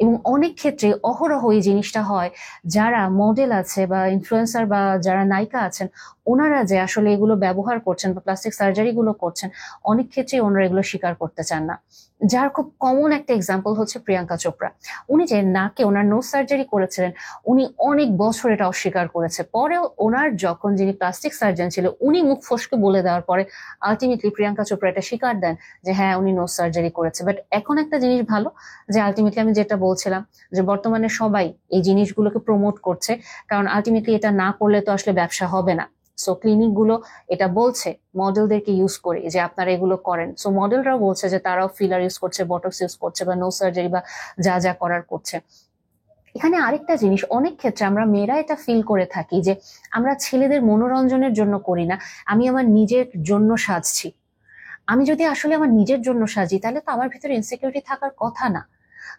এবং অনেক ক্ষেত্রে অহরহ এই জিনিসটা হয়, যারা মডেল আছে বা ইনফ্লুয়েন্সার বা যারা নায়িকা আছেন, ওনারা যে আসলে এগুলো ব্যবহার করছেন বা প্লাস্টিক সার্জারি গুলো করছেন, অনেক ক্ষেত্রে ওনারা এগুলো স্বীকার করতে চান না। যার খুব কমন একটা এক্সাম্পল হচ্ছে প্রিয়াঙ্কা চোপড়া। উনি যে নাকে ওনার নোজ সার্জারি করেছিলেন, উনি অনেক বছর এটা অস্বীকার করেছে। পরেও ওনার যখন যিনি প্লাস্টিক সার্জন ছিল উনি মুখ ফসকে বলে দেওয়ার পরে আলটিমেটলি প্রিয়াঙ্কা চোপড়া এটা স্বীকার দেন যে হ্যাঁ উনি নোজ সার্জারি করেছে। বাট এখন একটা জিনিস ভালো যে আলটিমেটলি আমি যেটা বলছিলাম যে বর্তমানে সবাই এই জিনিসগুলোকে প্রমোট করছে, কারণ আলটিমেটলি এটা না করলে তো আসলে ব্যবসা হবে না। সো ক্লিনিক গুলো এটা বলছে মডেলদেরকে ইউজ করে যে আপনারা এগুলো করেন। সো মডেলরাও বলছে যে তারাও ফিলার ইউজ করছে, বটক্স ইউজ করছে, বা নো সার্জারি বা যা যা করার করছে। এখানে আরেকটা জিনিস, অনেক ক্ষেত্রে আমরা মেয়েরা এটা ফিল করে থাকি যে আমরা ছেলেদের মনোরঞ্জনের জন্য করি না, আমি আমার নিজের জন্য সাজছি। আমি যদি আসলে আমার নিজের জন্য সাজি তাহলে তো আমার ভিতরে ইনসিকিউরিটি থাকার কথা না।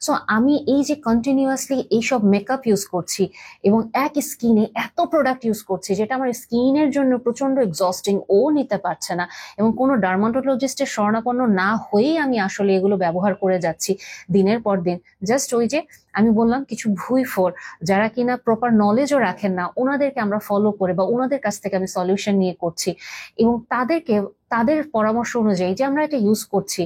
সো আমি এই যে কন্টিনিউয়াসলি এইসব মেকআপ ইউজ করছি এবং এক স্কিনে এত প্রোডাক্ট ইউজ করছি যেটা আমার স্কিনের জন্য প্রচন্ড এক্সস্টিং, ও নিতে পারছে না, এবং কোনো ডার্মাটোলজিস্টের শরণাপন্ন না হয়েই আমি আসলে এগুলো ব্যবহার করে যাচ্ছি দিনের পর দিন। জাস্ট ওই যে আমি বললাম কিছু ভুইফোর যারা কিনা প্রপার নলেজও রাখেন না, ওনাদেরকে আমরা ফলো করে বা ওনাদের কাছ থেকে আমি সলিউশন নিয়ে করছি, এবং তাদের পরামর্শ অনুযায়ী যে আমরা এটা ইউজ করছি,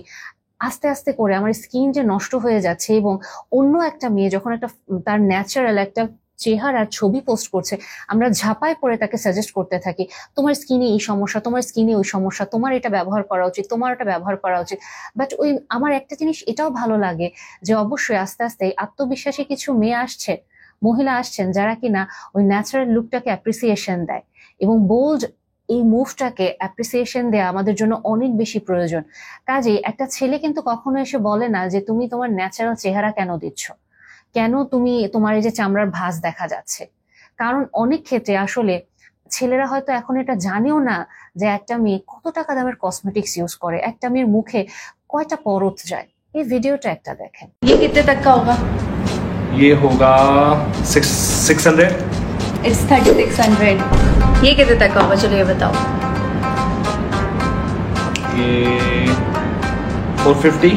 আস্তে আস্তে করে আমার স্কিন যে নষ্ট হয়ে যাচ্ছে। এবং অন্য একটা মেয়ে যখন একটা তার ন্যাচারাল একটা চেহারার ছবি পোস্ট করছে, আমরা ঝাঁপায় পড়ে তাকে সাজেস্ট করতে থাকি তোমার স্কিনে এই সমস্যা, তোমার স্কিনে ওই সমস্যা, তোমার এটা ব্যবহার করা উচিত, তোমার এটা ব্যবহার করা উচিত। বাট ওই আমার একটা জিনিস এটাও ভালো লাগে যে অবশ্যই আস্তে আস্তে আত্মবিশ্বাসী কিছু মেয়ে আসছে, মহিলা আসছেন যারা কিনা ওই ন্যাচারাল লুকটাকে অ্যাপ্রিসিয়েশন দেয়, এবং বোল্ড এই মুভটাকে অ্যাপ্রিসিয়েশন দেওয়া আমাদের জন্য অনেক বেশি প্রয়োজন। কাজেই একটা ছেলে কিন্তু কখনো এসে বলে না যে তুমি তোমার ন্যাচারাল চেহারা কেন দিচ্ছ, কেন তুমি তোমার এই যে চামড়ার ভাঁজ দেখা যাচ্ছে। কারণ অনেক ক্ষেত্রে আসলে ছেলেরা হয়তো এখন এটা জানেও না যে একটা মেয়ে কত টাকা দামের কসমেটিক্স ইউজ করে, একটা মেয়ের মুখে কয়টা পরত যায়। এই ভিডিওটা একটা দেখেন। ये कितने तक का होगा? ये होगा 600। It's 3600। ये कितने तक का होगा, चलो ये बताओ। ये 450।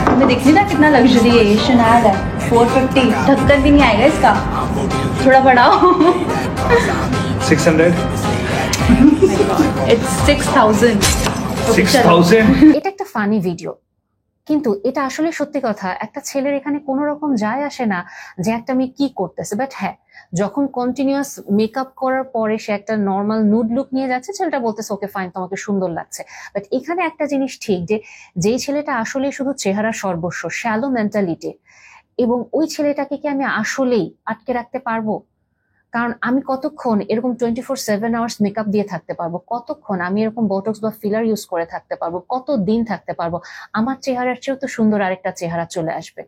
तुम्हें दिख रही ना कितना लग्जरी है, ये शनाल है। 450 ढक्कन भी नहीं आएगा इसका। थोड़ा बढ़ाओ. 600. It's 6,000. 6,000. এটা একটা ফানি ভিডিও, কিন্তু এটা আসলে সত্যি কথা, একটা ছেলের এখানে কোনো রকম যায় আসে না যে একটা মেয়ে কি করতেছে। বাট হ্যাঁ, যখন কন্টিনিউয়াস মেকআপ করার পরে সে একটা নর্মাল নুড লুক নিয়ে যাচ্ছে, ছেলেটা বলতেছে ওকে ফাইন, তোমাকে সুন্দর লাগছে। বাট এখানে একটা জিনিস ঠিক, যে যেই ছেলেটা আসলে শুধু চেহারা সর্বস্ব, শ্যালো মেন্টালিটি, এবং ওই ছেলেটাকে কি আমি আসলেই আটকে রাখতে পারবো? কারণ আমি কতক্ষণ এরকম 24/7 মেকআপ দিয়ে থাকতে পারবো? কতক্ষণ আমি এরকম বোটক্স বা ফিলার ইউজ করে থাকতে পারবো? কত দিন থাকতে পারবো? আমার চেহারার চেয়েও তো সুন্দর আরেকটা চেহারা চলে আসবে।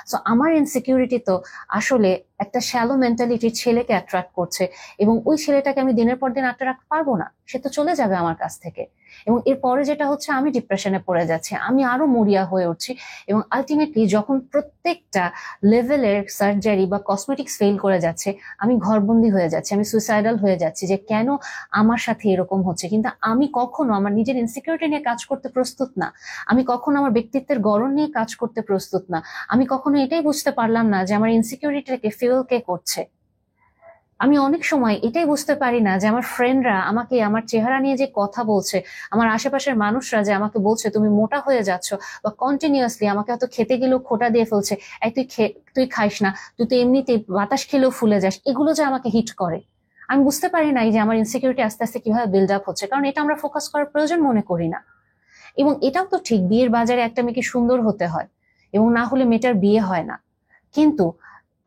সো আমার ইনসিকিউরিটি তো আসলে একটা শ্যালো মেন্টালিটির ছেলেকে অ্যাট্রাক্ট করছে, এবং ওই ছেলেটাকে আমি দিনের পর দিন আটকে রাখতে পারবো না, সে তো চলে যাবে আমার কাছ থেকে। এবং এরপরে যেটা হচ্ছে, আমি ডিপ্রেশনে পড়ে যাচ্ছি, আমি আরো মরিয়া হয়ে উঠছি, এবং আলটিমেটলি যখন প্রত্যেকটা লেভেলের সার্জারি বা কসমেটিক্স ফেল করে যাচ্ছে, আমি ঘরবন্দি হয়ে যাচ্ছি, আমি সুইসাইডাল হয়ে যাচ্ছি যে কেন আমার সাথে এরকম হচ্ছে। কিন্তু আমি কখনো আমার নিজের ইনসিকিউরিটি নিয়ে কাজ করতে প্রস্তুত না, আমি কখনো আমার ব্যক্তিত্বের গড়ন নিয়ে কাজ করতে প্রস্তুত না, আমি কখনো এটাই বুঝতে পারলাম না যে আমার ইনসিকিউরিটিটাকে ফিল কে করছে। আমি অনেক সময় এটাই বুঝতে পারি না যে আমার ফ্রেন্ডরা আমাকে আমার চেহারা নিয়ে যে কথা বলছে, আমার আশেপাশের মানুষরা যে আমাকে বলছে তুমি মোটা হয়ে যাচ্ছ, বা কন্টিনিউয়াসলি আমাকে হয়তো খেতে গেলেও খোটা দিয়ে ফেলছে, এই তুই খাইস না, তুই তো এমনিতে বাতাস খেলেও ফুলে যাস, এগুলো যে আমাকে হিট করে। আমি বুঝতে পারি না যে আমার ইনসিকিউরিটি আস্তে আস্তে কিভাবে বিল্ড আপ হচ্ছে, কারণ এটা আমরা ফোকাস করার প্রয়োজন মনে করি না। এবং এটাও তো ঠিক, বিয়ের বাজারে একটা মেয়েকে সুন্দর হতে হয়, এবং না হলে মেয়েটার বিয়ে হয় না। কিন্তু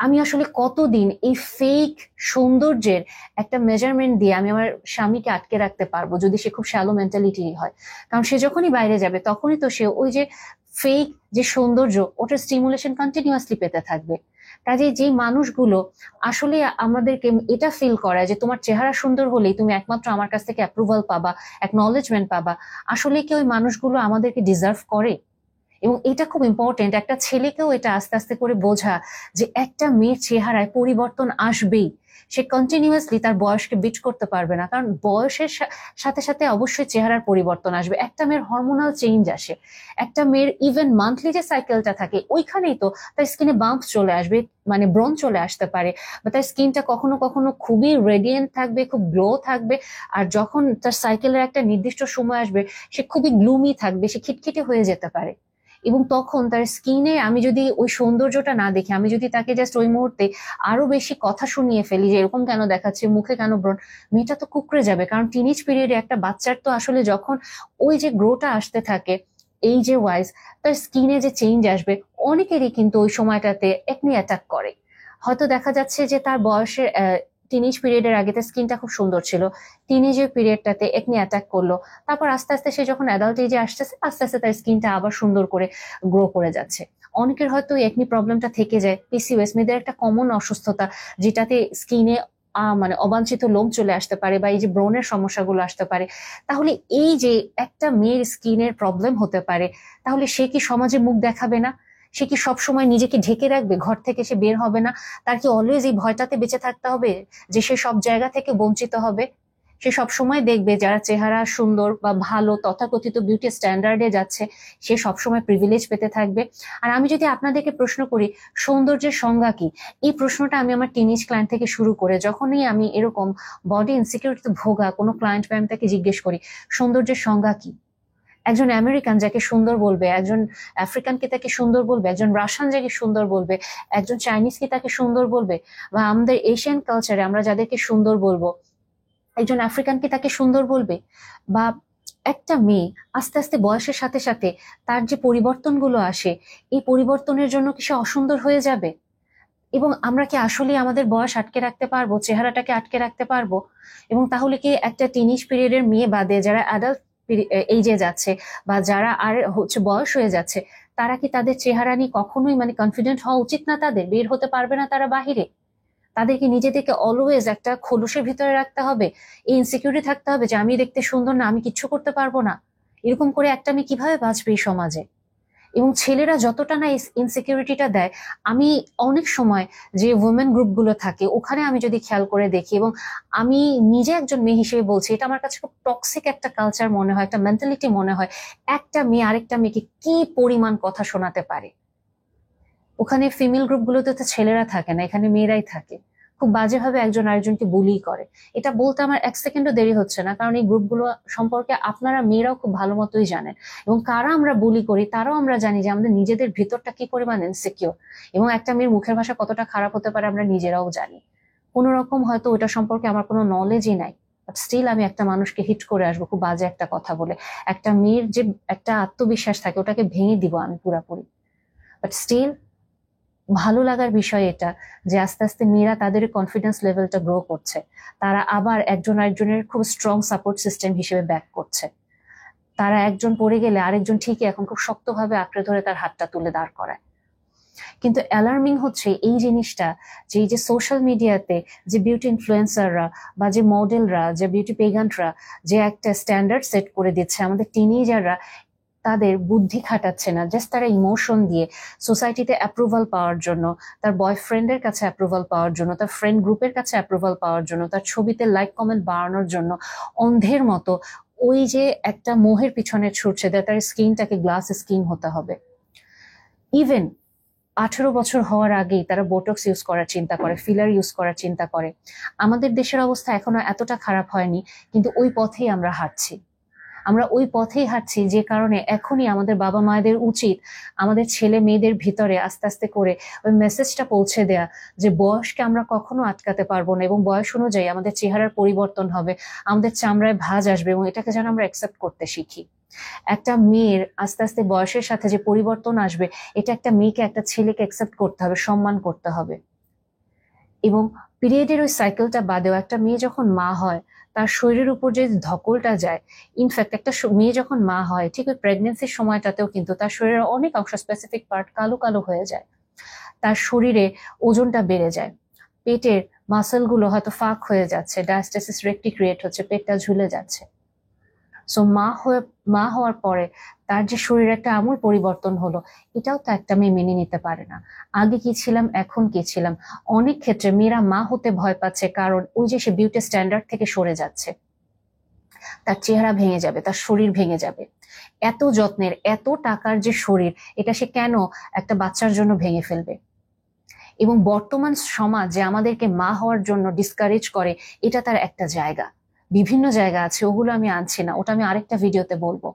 আমি আসলে কতদিন এই ফেক সৌন্দর্যের একটা মেজারমেন্ট দিয়ে আমি আমার স্বামীকে আটকে রাখতে পারবো, যদি সে খুব শ্যালো মেন্টালিটি হয়? কারণ সে যখনই বাইরে যাবে তখনই তো সে ওই যে ফেক যে সৌন্দর্য, ওটার স্টিমুলেশন কন্টিনিউয়াসলি পেতে থাকবে। কাজে যে মানুষগুলো আসলে আমাদেরকে এটা ফিল করায় যে তোমার চেহারা সুন্দর হলেই তুমি একমাত্র আমার কাছ থেকে অ্যাপ্রুভাল পাবা, অ্যাকনলেজমেন্ট পাবা, আসলে কি ওই মানুষগুলো আমাদেরকে ডিজার্ভ করে? এবং এটা খুব ইম্পর্টেন্ট, একটা ছেলেকেও এটা আস্তে আস্তে করে বোঝা যে একটা মেয়ের চেহারায় পরিবর্তন আসবেই। সে কন্টিনিউয়াসলি তার বয়সকে বিট করতে পারবে না, কারণ বয়সের সাথে সাথে অবশ্যই চেহারার পরিবর্তন আসবে। একটা মেয়ের হরমোনাল চেঞ্জ আসে, একটা মেয়ের ইভেন মান্থলি যে সাইকেলটা থাকে ওইখানেই তো তার স্কিনে বাম্পস চলে আসবে, মানে ব্রণ চলে আসতে পারে, বা তার স্কিনটা কখনো কখনো খুবই রেডিয়েন্ট থাকবে, খুব গ্লো থাকবে, আর যখন তার সাইকেলের একটা নির্দিষ্ট সময় আসবে সে খুবই গ্লুমি থাকবে, সে খিটখিটে হয়ে যেতে পারে। এবং তখন তার স্কিনে আমি যদি ওই সৌন্দর্যটা না দেখি, আমি যদি তাকে জাস্ট ওই মুহূর্তে আরো বেশি কথা শুনিয়ে ফেলি যে এরকম কেন দেখাচ্ছে, মুখে কেন ব্রণ, মেয়েটা তো কুকড়ে যাবে। কারণ টিনেজ পিরিয়ডে একটা বাচ্চার তো আসলে যখন ওই যে গ্রোটা আসতে থাকে, এই যে ওয়াইজ তার স্কিনে যে চেঞ্জ আসবে, অনেকেরই কিন্তু ওই সময়টাতে একনি অ্যাটাক করে। হয়তো দেখা যাচ্ছে যে তার বয়সের টিনেজ পিরিয়ডের আগে তার স্কিনটা খুব সুন্দর ছিল, টিনেজের পিরিয়ডটাতে একনি অ্যাটাক করলো, তারপর আস্তে আস্তে সে যখন অ্যাডাল্ট এজে আসতেছে আস্তে আস্তে তার স্কিনটা আবার সুন্দর করে গ্রো করে যাচ্ছে। অনেকের হয়তো একনি প্রবলেমটা থেকে যায়, পিসিওএস মেয়েদের একটা কমন অসুস্থতা, যেটাতে স্কিনে মানে অবাঞ্ছিত লোম চলে আসতে পারে, বা এই যে ব্রণের সমস্যাগুলো আসতে পারে। তাহলে এই যে একটা মেয়ের স্কিনের প্রবলেম হতে পারে, তাহলে সে কি সমাজে মুখ দেখাবে না? সে কি সবসময় নিজেকে ঢেকে রাখবে, ঘর থেকে সে বের হবে না? তার কি অলওয়েজ এই ভয়টাতে বেঁচে থাকতে হবে যে সে সব জায়গা থেকে বঞ্চিত হবে? সে সবসময় দেখবে যারা চেহারা সুন্দর বা ভালো তথাকথিত বিউটি স্ট্যান্ডার্ডে যাচ্ছে, সে সবসময় প্রিভিলেজ পেতে থাকবে? আর আমি যদি আপনাদেরকে প্রশ্ন করি সৌন্দর্যের সংজ্ঞা কি, এই প্রশ্নটা আমি আমার টিনেজ ক্লায়েন্ট থেকে শুরু করে যখনই আমি এরকম বডি ইনসিকিউরিটিতে ভোগা কোনো ক্লায়েন্ট বা আমি তাকে জিজ্ঞেস করি সৌন্দর্যের সংজ্ঞা কি, একজন আমেরিকান যাকে সুন্দর বলবে, একজন আফ্রিকানকে তাকে সুন্দর বলবে, একজন রাশিয়ান যাকে সুন্দর বলবে, একজন চাইনিজকে তাকে সুন্দর বলবে, বা আমাদের এশিয়ান কালচারে আমরা যাদেরকে সুন্দর বলবো, একজন আফ্রিকানকে তাকে সুন্দর বলবে। বা একটা মেয়ে আস্তে আস্তে বয়সের সাথে সাথে তার যে পরিবর্তনগুলো আসে, এই পরিবর্তনের জন্য কি সে অসুন্দর হয়ে যাবে? এবং আমরা কি আসলে আমাদের বয়স আটকে রাখতে পারবো, চেহারাটাকে আটকে রাখতে পারবো? এবং তাহলে কি একটা টিনেজ পিরিয়ডের মেয়ে বাদে যারা অ্যাডাল্ট এইজে যাচ্ছে বা যারা আর হচ্ছে বয়স হয়ে যাচ্ছে, তারা কি তাদের চেহারা নিয়ে কখনোই মানে কনফিডেন্ট হওয়া উচিত না? তাদের বের হতে পারবে না তারা বাহিরে? তাদেরকে নিজেদেরকে অলওয়েজ একটা খোলসের ভিতরে রাখতে হবে, এই ইনসিকিউরিটি থাকতে হবে যে আমি দেখতে সুন্দর না, আমি কিচ্ছু করতে পারবো না? এরকম করে একটা আমি কিভাবে বাঁচবে এই সমাজে? এবং ছেলেরা যতটা না ইনসিকিউরিটিটা দেয়, আমি অনেক সময় যে উইমেন গ্রুপগুলো থাকে ওখানে আমি যদি খেয়াল করে দেখি, এবং আমি নিজে একজন মেয়ে হিসেবে বলছি, এটা আমার কাছে খুব টক্সিক একটা কালচার মনে হয়, একটা মেন্টালিটি মনে হয়। একটা মেয়ে আরেকটা মেয়েকে কি পরিমাণ কথা শোনাতে পারে। ওখানে ফিমেল গ্রুপগুলোতে তো ছেলেরা থাকে না, এখানে মেয়েরাই থাকে। খুব বাজেভাবে একজন আরেকজনকে বুলি করে। এটা বলতে আমার 1 সেকেন্ডও দেরি হচ্ছে না, কারণ এই গ্রুপগুলো সম্পর্কে আপনারা মেয়েরাও খুব ভালো মতোই জানেন, এবং কারা আমরা বুলি করি তারাও আমরা জানি যে আমাদের নিজেদের ভিতরটা কি পরিমাণ ইনসিকিউর, এবং একটা মেয়ের মুখের ভাষা কতটা খারাপ হতে পারে আমরা নিজেরাও জানি। কোন রকম হয়তো ওটা সম্পর্কে আমার কোনো নলেজই নাই, বাট স্টিল আমি একটা মানুষকে হিট করে আসবো খুব বাজে একটা কথা বলে। একটা মেয়ের যে একটা আত্মবিশ্বাস থাকে ওটাকে ভেঙে দিব আমি পুরাপুরি। বাট স্টিল ভালো লাগার বিষয় এটা যে আস্তে আস্তে মেয়েরা তাদের কনফিডেন্স লেভেলটা গ্রো করছে, তারা আবার একজন আরেকজনের খুব স্ট্রং সাপোর্ট সিস্টেম হিসেবে ব্যাক করছে। তারা একজন পড়ে গেলে আরেকজন ঠিকই এখন খুব শক্তভাবে আঁকড়ে ধরে তার হাতটা তুলে দাঁড় করায়। কিন্তু অ্যালার্মিং হচ্ছে এই জিনিসটা যে এই যে সোশ্যাল মিডিয়াতে যে বিউটি ইনফ্লুয়েন্সাররা বা যে মডেলরা, যে বিউটি পেগান্টরা যে একটা স্ট্যান্ডার্ড সেট করে দিচ্ছে, আমাদের টিনেজাররা তাদের বুদ্ধি খাটাচ্ছে না, জাস্ট তারা ইমোশন দিয়ে সোসাইটিতে অ্যাপ্রুভাল পাওয়ার জন্য, তার বয়ফ্রেন্ডের কাছে অ্যাপ্রুভাল পাওয়ার জন্য, তার ফ্রেন্ড গ্রুপের কাছে অ্যাপ্রুভাল পাওয়ার জন্য, তার ছবিতে লাইক কমেন্ট বাড়ানোর জন্য অন্ধের মতো ওই যে একটা মোহের পিছনে ছুটছে, তার স্কিনটাকে গ্লাস স্কিন হতে হবে। ইভেন 18 বছর হওয়ার আগেই তারা বোটক্স ইউজ করার চিন্তা করে, ফিলার ইউজ করার চিন্তা করে। আমাদের দেশের অবস্থা এখনো এতটা খারাপ হয়নি, কিন্তু ওই পথেই আমরা হাঁটছি। আমরা ওই পথেই হাঁটছি, যে কারণে এখনই আমাদের বাবা মায়েদের উচিত আমাদের ছেলে মেয়েদের ভিতরে আস্তে আস্তে করে ওই মেসেজটা পৌঁছে দেয়া যে বয়সকে আমরা কখনো আটকাতে পারবো না, এবং বয়স অনুযায়ী আমাদের চেহারার পরিবর্তন হবে, আমাদের চামড়ায় ভাঁজ আসবে, এবং এটাকে যেন আমরা অ্যাকসেপ্ট করতে শিখি। একটা মেয়ের আস্তে আস্তে বয়সের সাথে যে পরিবর্তন আসবে, এটা একটা মেয়েকে একটা ছেলেকে অ্যাকসেপ্ট করতে হবে, সম্মান করতে হবে। এবং পিরিয়ডের ওই সাইকেলটা বাদেও একটা মেয়ে যখন মা হয় তার শরীরের উপর যে ধকলটা যায়, ইনফ্যাক্ট একটা মেয়ে যখন মা হয় ঠিক ওই প্রেগনেন্সির সময়টাতেও কিন্তু তার শরীরের অনেক অংশ, স্পেসিফিক পার্ট কালো কালো হয়ে যায়, তার শরীরে ওজনটা বেড়ে যায়, পেটের মাসেলগুলো হয়তো ফাঁক হয়ে যাচ্ছে, ডায়াস্টেসিস রেকটি ক্রিয়েট হচ্ছে, পেটটা ঝুলে যাচ্ছে। সো মা হওয়ার পরে তার যে শরীরে একটা আমূল পরিবর্তন হলো, এটাও তো একটা মেয়ে মেনে নিতে পারে না। আগে কি ছিলাম, এখন কি ছিলাম। অনেক ক্ষেত্রে মেয়েরা মা হতে ভয় পাচ্ছে, কারণ ওই যে সে বিউটি স্ট্যান্ডার্ড থেকে সরে যাচ্ছে, তার চেহারা ভেঙে যাবে, তার শরীর ভেঙে যাবে। এত যত্নের, এত টাকার যে শরীর, এটা সে কেন একটা বাচ্চার জন্য ভেঙে ফেলবে? এবং বর্তমান সমাজ যে আমাদেরকে মা হওয়ার জন্য ডিসকারেজ করে, এটা তার একটা জায়গা, বিভিন্ন জায়গা আছে, ওগুলো আমি আনছি না, ওটা আমি আরেকটা ভিডিওতে বলবো।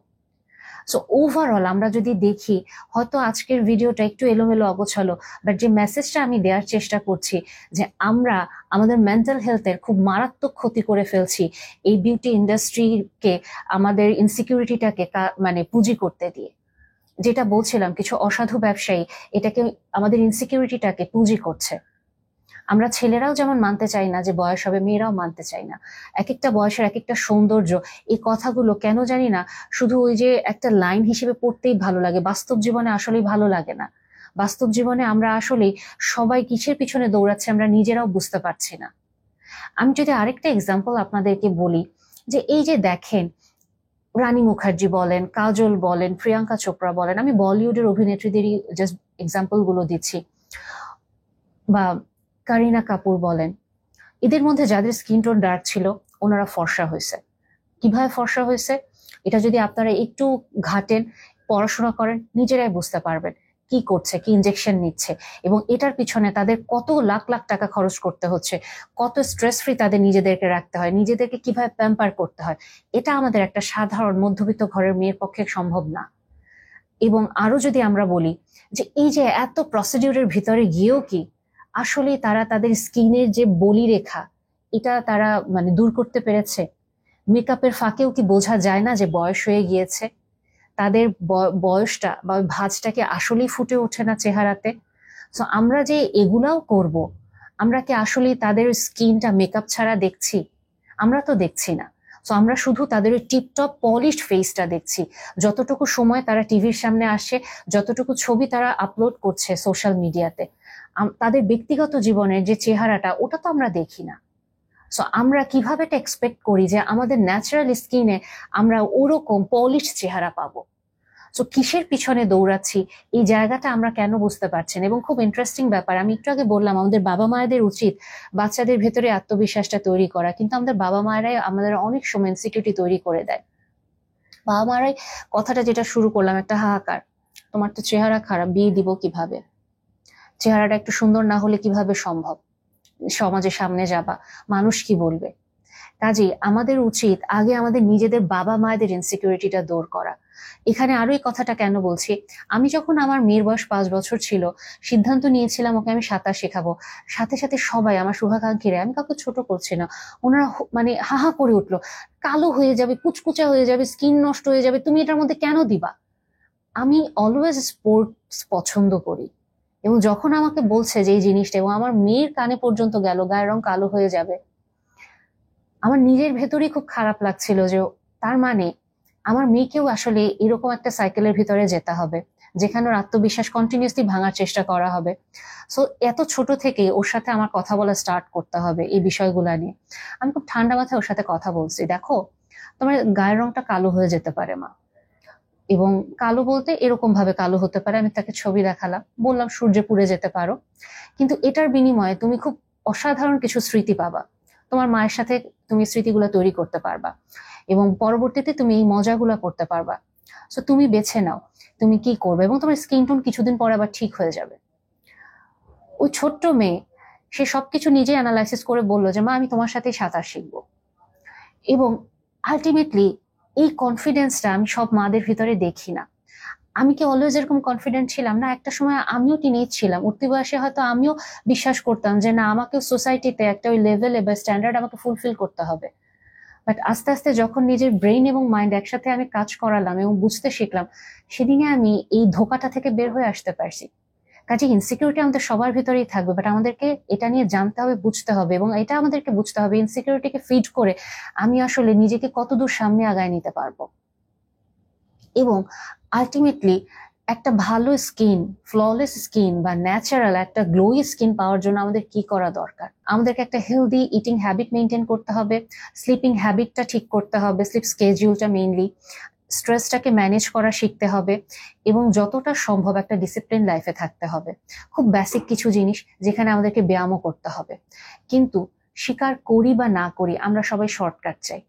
সো ওভারঅল আমরা যদি দেখি, হয়তো আজকের ভিডিওটা একটু এলোমেলো অগোছালো, বাট যে মেসেজটা আমি দেওয়ার চেষ্টা করছি যে আমরা আমাদের মেন্টাল হেলথের খুব মারাত্মক ক্ষতি করে ফেলছি এই বিউটি ইন্ডাস্ট্রিকে, আমাদের ইনসিকিউরিটিটাকে মানে পুঁজি করতে দিয়ে। যেটা বলছিলাম, কিছু অসাধু ব্যবসায়ী এটাকে, আমাদের ইনসিকিউরিটিটাকে পুঁজি করছে। আমরা ছেলেরাও যেমন মানতে চাই না যে বয়স হবে, মেয়েরাও মানতে চাই না। এক একটা বয়সের এক একটা সৌন্দর্য, এই কথাগুলো কেন জানি না শুধু ওই যে একটা লাইন হিসেবে পড়তেই ভালো লাগে, বাস্তব জীবনে আসলেই ভালো লাগে না। বাস্তব জীবনে আমরা আসলেই সবাই কিসের পিছনে দৌড়াচ্ছে আমরা নিজেরাও বুঝতে পারছি না। আমি যদি আরেকটা এক্সাম্পল আপনাদেরকে বলি, যে এই যে দেখেন রানী মুখার্জি বলেন, কাজল বলেন, প্রিয়াঙ্কা চোপড়া বলেন, আমি বলিউডের অভিনেত্রীদেরই জাস্ট এক্সাম্পল গুলো দিচ্ছি, বা কারিনা কাপুর বলেন, এদের মধ্যে যাদের স্কিন টোন ডার্ক ছিল ওনারা ফর্সা হয়েছে। কিভাবে ফর্সা হয়েছে এটা যদি আপনারা একটু ঘাটেন, পড়াশোনা করেন, নিজেরাই বুঝতে পারবেন কি করছে, কি ইনজেকশন নিচ্ছে, এবং এটার পিছনে তাদের কত লাখ লাখ টাকা খরচ করতে হচ্ছে, কত স্ট্রেস ফ্রি তাদের নিজেদেরকে রাখতে হয়, নিজেদেরকে কিভাবে প্যাম্পার করতে হয়। এটা আমাদের একটা সাধারণ মধ্যবিত্ত ঘরের মেয়ের পক্ষে সম্ভব না। এবং আরো যদি আমরা বলি যে এই যে এত প্রসিডিউরের ভিতরে গিয়েও কি আসলে তারা তাদের স্কিনের যে বলি রেখা, এটা তারা মানে দূর করতে পেরেছে? মেকআপের ফাঁকেও কি বোঝা যায় না যে বয়স হয়ে গিয়েছে? তাদের বয়সটা বা ভাঁজটাকে আসলেই ফুটে ওঠে না চেহারাতে? তো আমরা যে এগুলাও করব, আমরা কি আসলে তাদের স্কিনটা মেকআপ ছাড়া দেখছি? আমরা তো দেখছি না। তো আমরা শুধু তাদের ওই টিপটপ পলিশড ফেসটা দেখছি। যতটুকু সময় তারা টিভির সামনে আসে, যতটুকু ছবি তারা আপলোড করছে সোশ্যাল মিডিয়াতে, তাদের ব্যক্তিগত জীবনের যে চেহারাটা, ওটা তো আমরা দেখি না। সো আমরা কিভাবে এটা এক্সপেক্ট করি যে আমাদের ন্যাচারাল স্কিনে আমরা ওরকম পলিশ চেহারা পাবো? সো কিসের পিছনে দৌড়াচ্ছি, এই জায়গাটা আমরা কেন বুঝতে পারছি না। এবং খুব ইন্টারেস্টিং ব্যাপার, আমি একটু আগে বললাম আমাদের বাবা মায়েদের উচিত বাচ্চাদের ভেতরে আত্মবিশ্বাসটা তৈরি করা, কিন্তু আমাদের বাবা মায়েরাই আমাদের অনেক সময় ইনসিকিউরিটি তৈরি করে দেয়। বাবা মায়েরাই, কথাটা যেটা শুরু করলাম একটা হাহাকার, তোমার তো চেহারা খারাপ, বিয়ে দিব কিভাবে, চেহারাটা একটু সুন্দর না হলে কিভাবে সম্ভব, সমাজের সামনে যাবা, মানুষ কি বলবে। কাজেই আমাদের উচিত আগে আমাদের নিজেদের বাবা মায়েদের ইনসিকিউরিটিটা দূর করা। এখানে আরো এই কথাটা কেন বলছি, আমি যখন আমার মেয়ের বয়স 5 বছর ছিল, সিদ্ধান্ত নিয়েছিলাম ওকে আমি সাঁতার শেখাবো, সাথে সাথে সবাই আমার শুভাকাঙ্ক্ষীরা, আমি কাউকে ছোট করছি না, ওনারা মানে হাহা করে উঠলো, কালো হয়ে যাবে, কুচকুচা হয়ে যাবে, স্কিন নষ্ট হয়ে যাবে, তুমি এটার মধ্যে কেন দিবা। আমি অলওয়েজ স্পোর্টস পছন্দ করি, এবং যখন আমাকে বলছে যে এই জিনিসটা, এবং আমার মেয়ের কানে পর্যন্ত গেল গায়ের রং কালো হয়ে যাবে, আমার নিজের ভেতরেই খুব খারাপ লাগছিল যে তার মানে আমার মেয়েকেও আসলে এরকম একটা সাইকেলের ভিতরে যেতে হবে যেখানে ওর আত্মবিশ্বাস কন্টিনিউসলি ভাঙার চেষ্টা করা হবে। সো এত ছোট থেকে ওর সাথে আমার কথা বলা স্টার্ট করতে হবে এই বিষয়গুলো নিয়ে। আমি খুব ঠান্ডা মাথায় ওর সাথে কথা বলছি, দেখো তোমার গায়ের রংটা কালো হয়ে যেতে পারে মা, এবং কালো বলতে এরকম ভাবে কালো হতে পারে, আমি তাকে ছবি দেখালাম, বললাম সূর্যে পুড়ে যেতে পারো, কিন্তু এটার বিনিময়ে তুমি খুব অসাধারণ কিছু স্মৃতি পাবা, তোমার মায়ের সাথে তুমি স্মৃতিগুলো তৈরি করতে পারবা, এবং পরবর্তীতে তুমি এই মজাগুলো করতে পারবা। সো তুমি বেছে নাও তুমি কি করবে, এবং তোমার স্কিন টোন কিছুদিন পরে আবার ঠিক হয়ে যাবে। ওই ছোট্ট মেয়ে সে সবকিছু নিজে অ্যানালাইসিস করে বললো যে মা আমি তোমার সাথে সাঁতার শিখবো, এবং আলটিমেটলি এই কনফিডেন্সটা আমি সব মাদের ভিতরে দেখি না। আমি কি অলওয়েজ এরকম কনফিডেন্ট ছিলাম না? একটা সময় আমিও টিনেজ ছিলাম, উঠতি বয়সে হয়তো আমিও বিশ্বাস করতাম যে না, আমাকেও সোসাইটিতে একটা ওই লেভেলে বা স্ট্যান্ডার্ড আমাকে ফুলফিল করতে হবে। বাট আস্তে আস্তে যখন নিজের ব্রেইন এবং মাইন্ড একসাথে আমি কাজ করালাম এবং বুঝতে শিখলাম, সেদিনে আমি এই ধোকাটা থেকে বের হয়ে আসতে পারছি। কাজে ইনসিকিউরিটি আমাদের সবার ভিতরেই থাকবে, বাট আমাদেরকে এটা নিয়ে জানতে হবে, বুঝতে হবে, এবং এটা আমাদেরকে বুঝতে হবে ইনসিকিউরিটিকে ফিড করে আমি আসলে নিজেকে কতদূর সামনে আগায় নিতে পারবো। এবং আলটিমেটলি একটা ভালো স্কিন, ফ্ললেস স্কিন বা ন্যাচারাল একটা গ্লোই স্কিন পাওয়ার জন্য আমাদের কি করা দরকার? আমাদেরকে একটা হেলদি ইটিং হ্যাবিট মেনটেন করতে হবে, স্লিপিং হ্যাবিটটা ঠিক করতে হবে, স্লিপ স্কেডিউলটা মেইনলি, স্ট্রেসটাকে ম্যানেজ করা শিখতে হবে, এবং যতটা সম্ভব একটা ডিসিপ্লিন লাইফে থাকতে হবে। খুব বেসিক কিছু জিনিস যেখানে আমাদেরকে ব্যায়ামও করতে হবে। কিন্তু স্বীকার করি বা না করি, আমরা সবাই শর্টকাট চাই,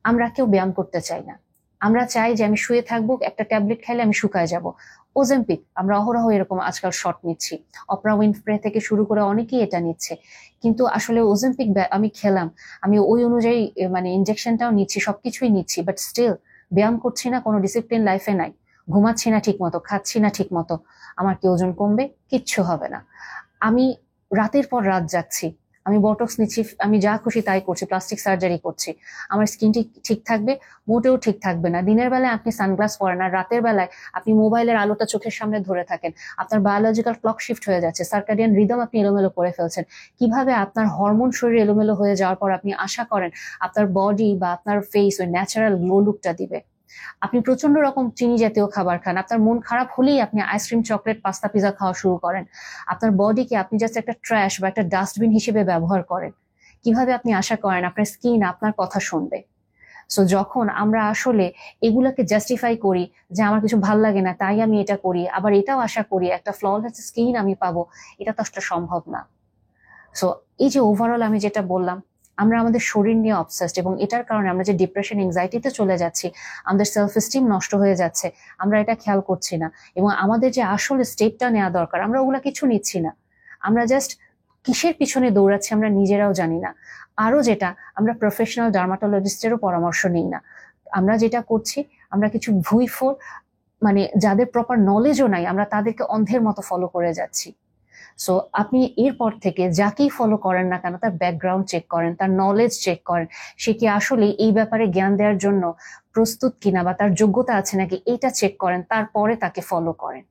আমরা কেউ ব্যায়াম করতে চাই না। আমরা চাই যে আমি শুয়ে থাকবো, একটা ট্যাবলেট খাইলে আমি শুকায় যাব। ওজেম্পিক আমরা অহরহ এরকম আজকাল শর্ট নিচ্ছি, অপরা উইনফ্রে থেকে শুরু করে অনেকেই এটা নিচ্ছে, কিন্তু আসলে ওজেম্পিক আমি খেলাম, আমি ওই অনুযায়ী মানে ইনজেকশনটাও নিচ্ছি, সবকিছুই নিচ্ছি, বাট স্টিল ব্যায়াম করছি না, কোনো ডিসিপ্লিন লাইফে নাই, ঘুমাচ্ছি না ঠিক মতো, খাচ্ছি না ঠিক মতো, আমার কি ওজন কমবে? কিচ্ছু হবে না। আমি রাতের পর রাত জাগছি, আমি বটক্স নিচ্ছি, আমি যা খুশি তাই করছি, প্লাস্টিক সার্জারি করছি, আমার স্কিন ঠিক থাকবে? মোটেও ঠিক থাকবে না। দিনের বেলায় আপনি সানগ্লাস পরেন, আর রাতের বেলায় আপনি মোবাইলের আলোটা চোখের সামনে ধরে থাকেন, আপনার বায়োলজিক্যাল ক্লক শিফট হয়ে যাচ্ছে, সার্কাডিয়ান রিদম আপনি এলোমেলো করে ফেলছেন। কিভাবে আপনার হরমোন শরীরে এলোমেলো হয়ে যাওয়ার পর আপনি আশা করেন আপনার বডি বা আপনার ফেস ওই ন্যাচারাল গ্লো লুকটা দিবে? আপনি প্রচন্ড রকম চিনি জাতীয় খাবার খান, আপনার মন খারাপ হলেই আপনি আইসক্রিম, চকলেট, পাস্তা, পিজা খাওয়া শুরু করেন, আপনার বডিকে আপনি জাস্ট একটা ট্র্যাশ বা একটা ডাস্টবিন হিসেবে ব্যবহার করেন। কিভাবে আপনি আশা করেন আপনার স্কিন আপনার কথা শুনবে? সো যখন আমরা আসলে এগুলোকে জাস্টিফাই করি যে আমার কিছু ভাল লাগে না তাই আমি এটা করি, আবার এটাও আশা করি একটা ফ্ললেস স্কিন আমি পাবো, এটা তো আসলে সম্ভব না। সো এই যে ওভারঅল আমি যেটা বললাম, আমরা আমাদের শরীর নিয়ে অবসেসড, এবং এটার কারণে আমরা যে ডিপ্রেশন, এংজাইটিতে চলে যাচ্ছি, আমাদের সেলফ এস্টিম নষ্ট হয়ে যাচ্ছে, আমরা এটা খেয়াল করছি না, এবং আমাদের যে আসলে স্টেপটা নেওয়া দরকার আমরা ওগুলা কিছু নিচ্ছি না। আমরা জাস্ট কিসের পিছনে দৌড়াচ্ছি আমরা নিজেরাও জানি না। আরো যেটা, আমরা প্রফেশনাল ডার্মাটোলজিস্টেরও পরামর্শ নিই না। আমরা যেটা করছি, আমরা কিছু ভুইফোর মানে যাদের প্রপার নলেজও নাই, আমরা তাদেরকে অন্ধের মতো ফলো করে যাচ্ছি। সো আপনি এরপর থেকে যাকেই ফলো করেন না কেন, তার ব্যাকগ্রাউন্ড চেক করেন, তার নলেজ চেক করেন, সে কি আসলে এই ব্যাপারে জ্ঞান দেওয়ার জন্য প্রস্তুত কিনা বা তার যোগ্যতা আছে নাকি, এটা চেক করেন, তারপরে তাকে ফলো করেন।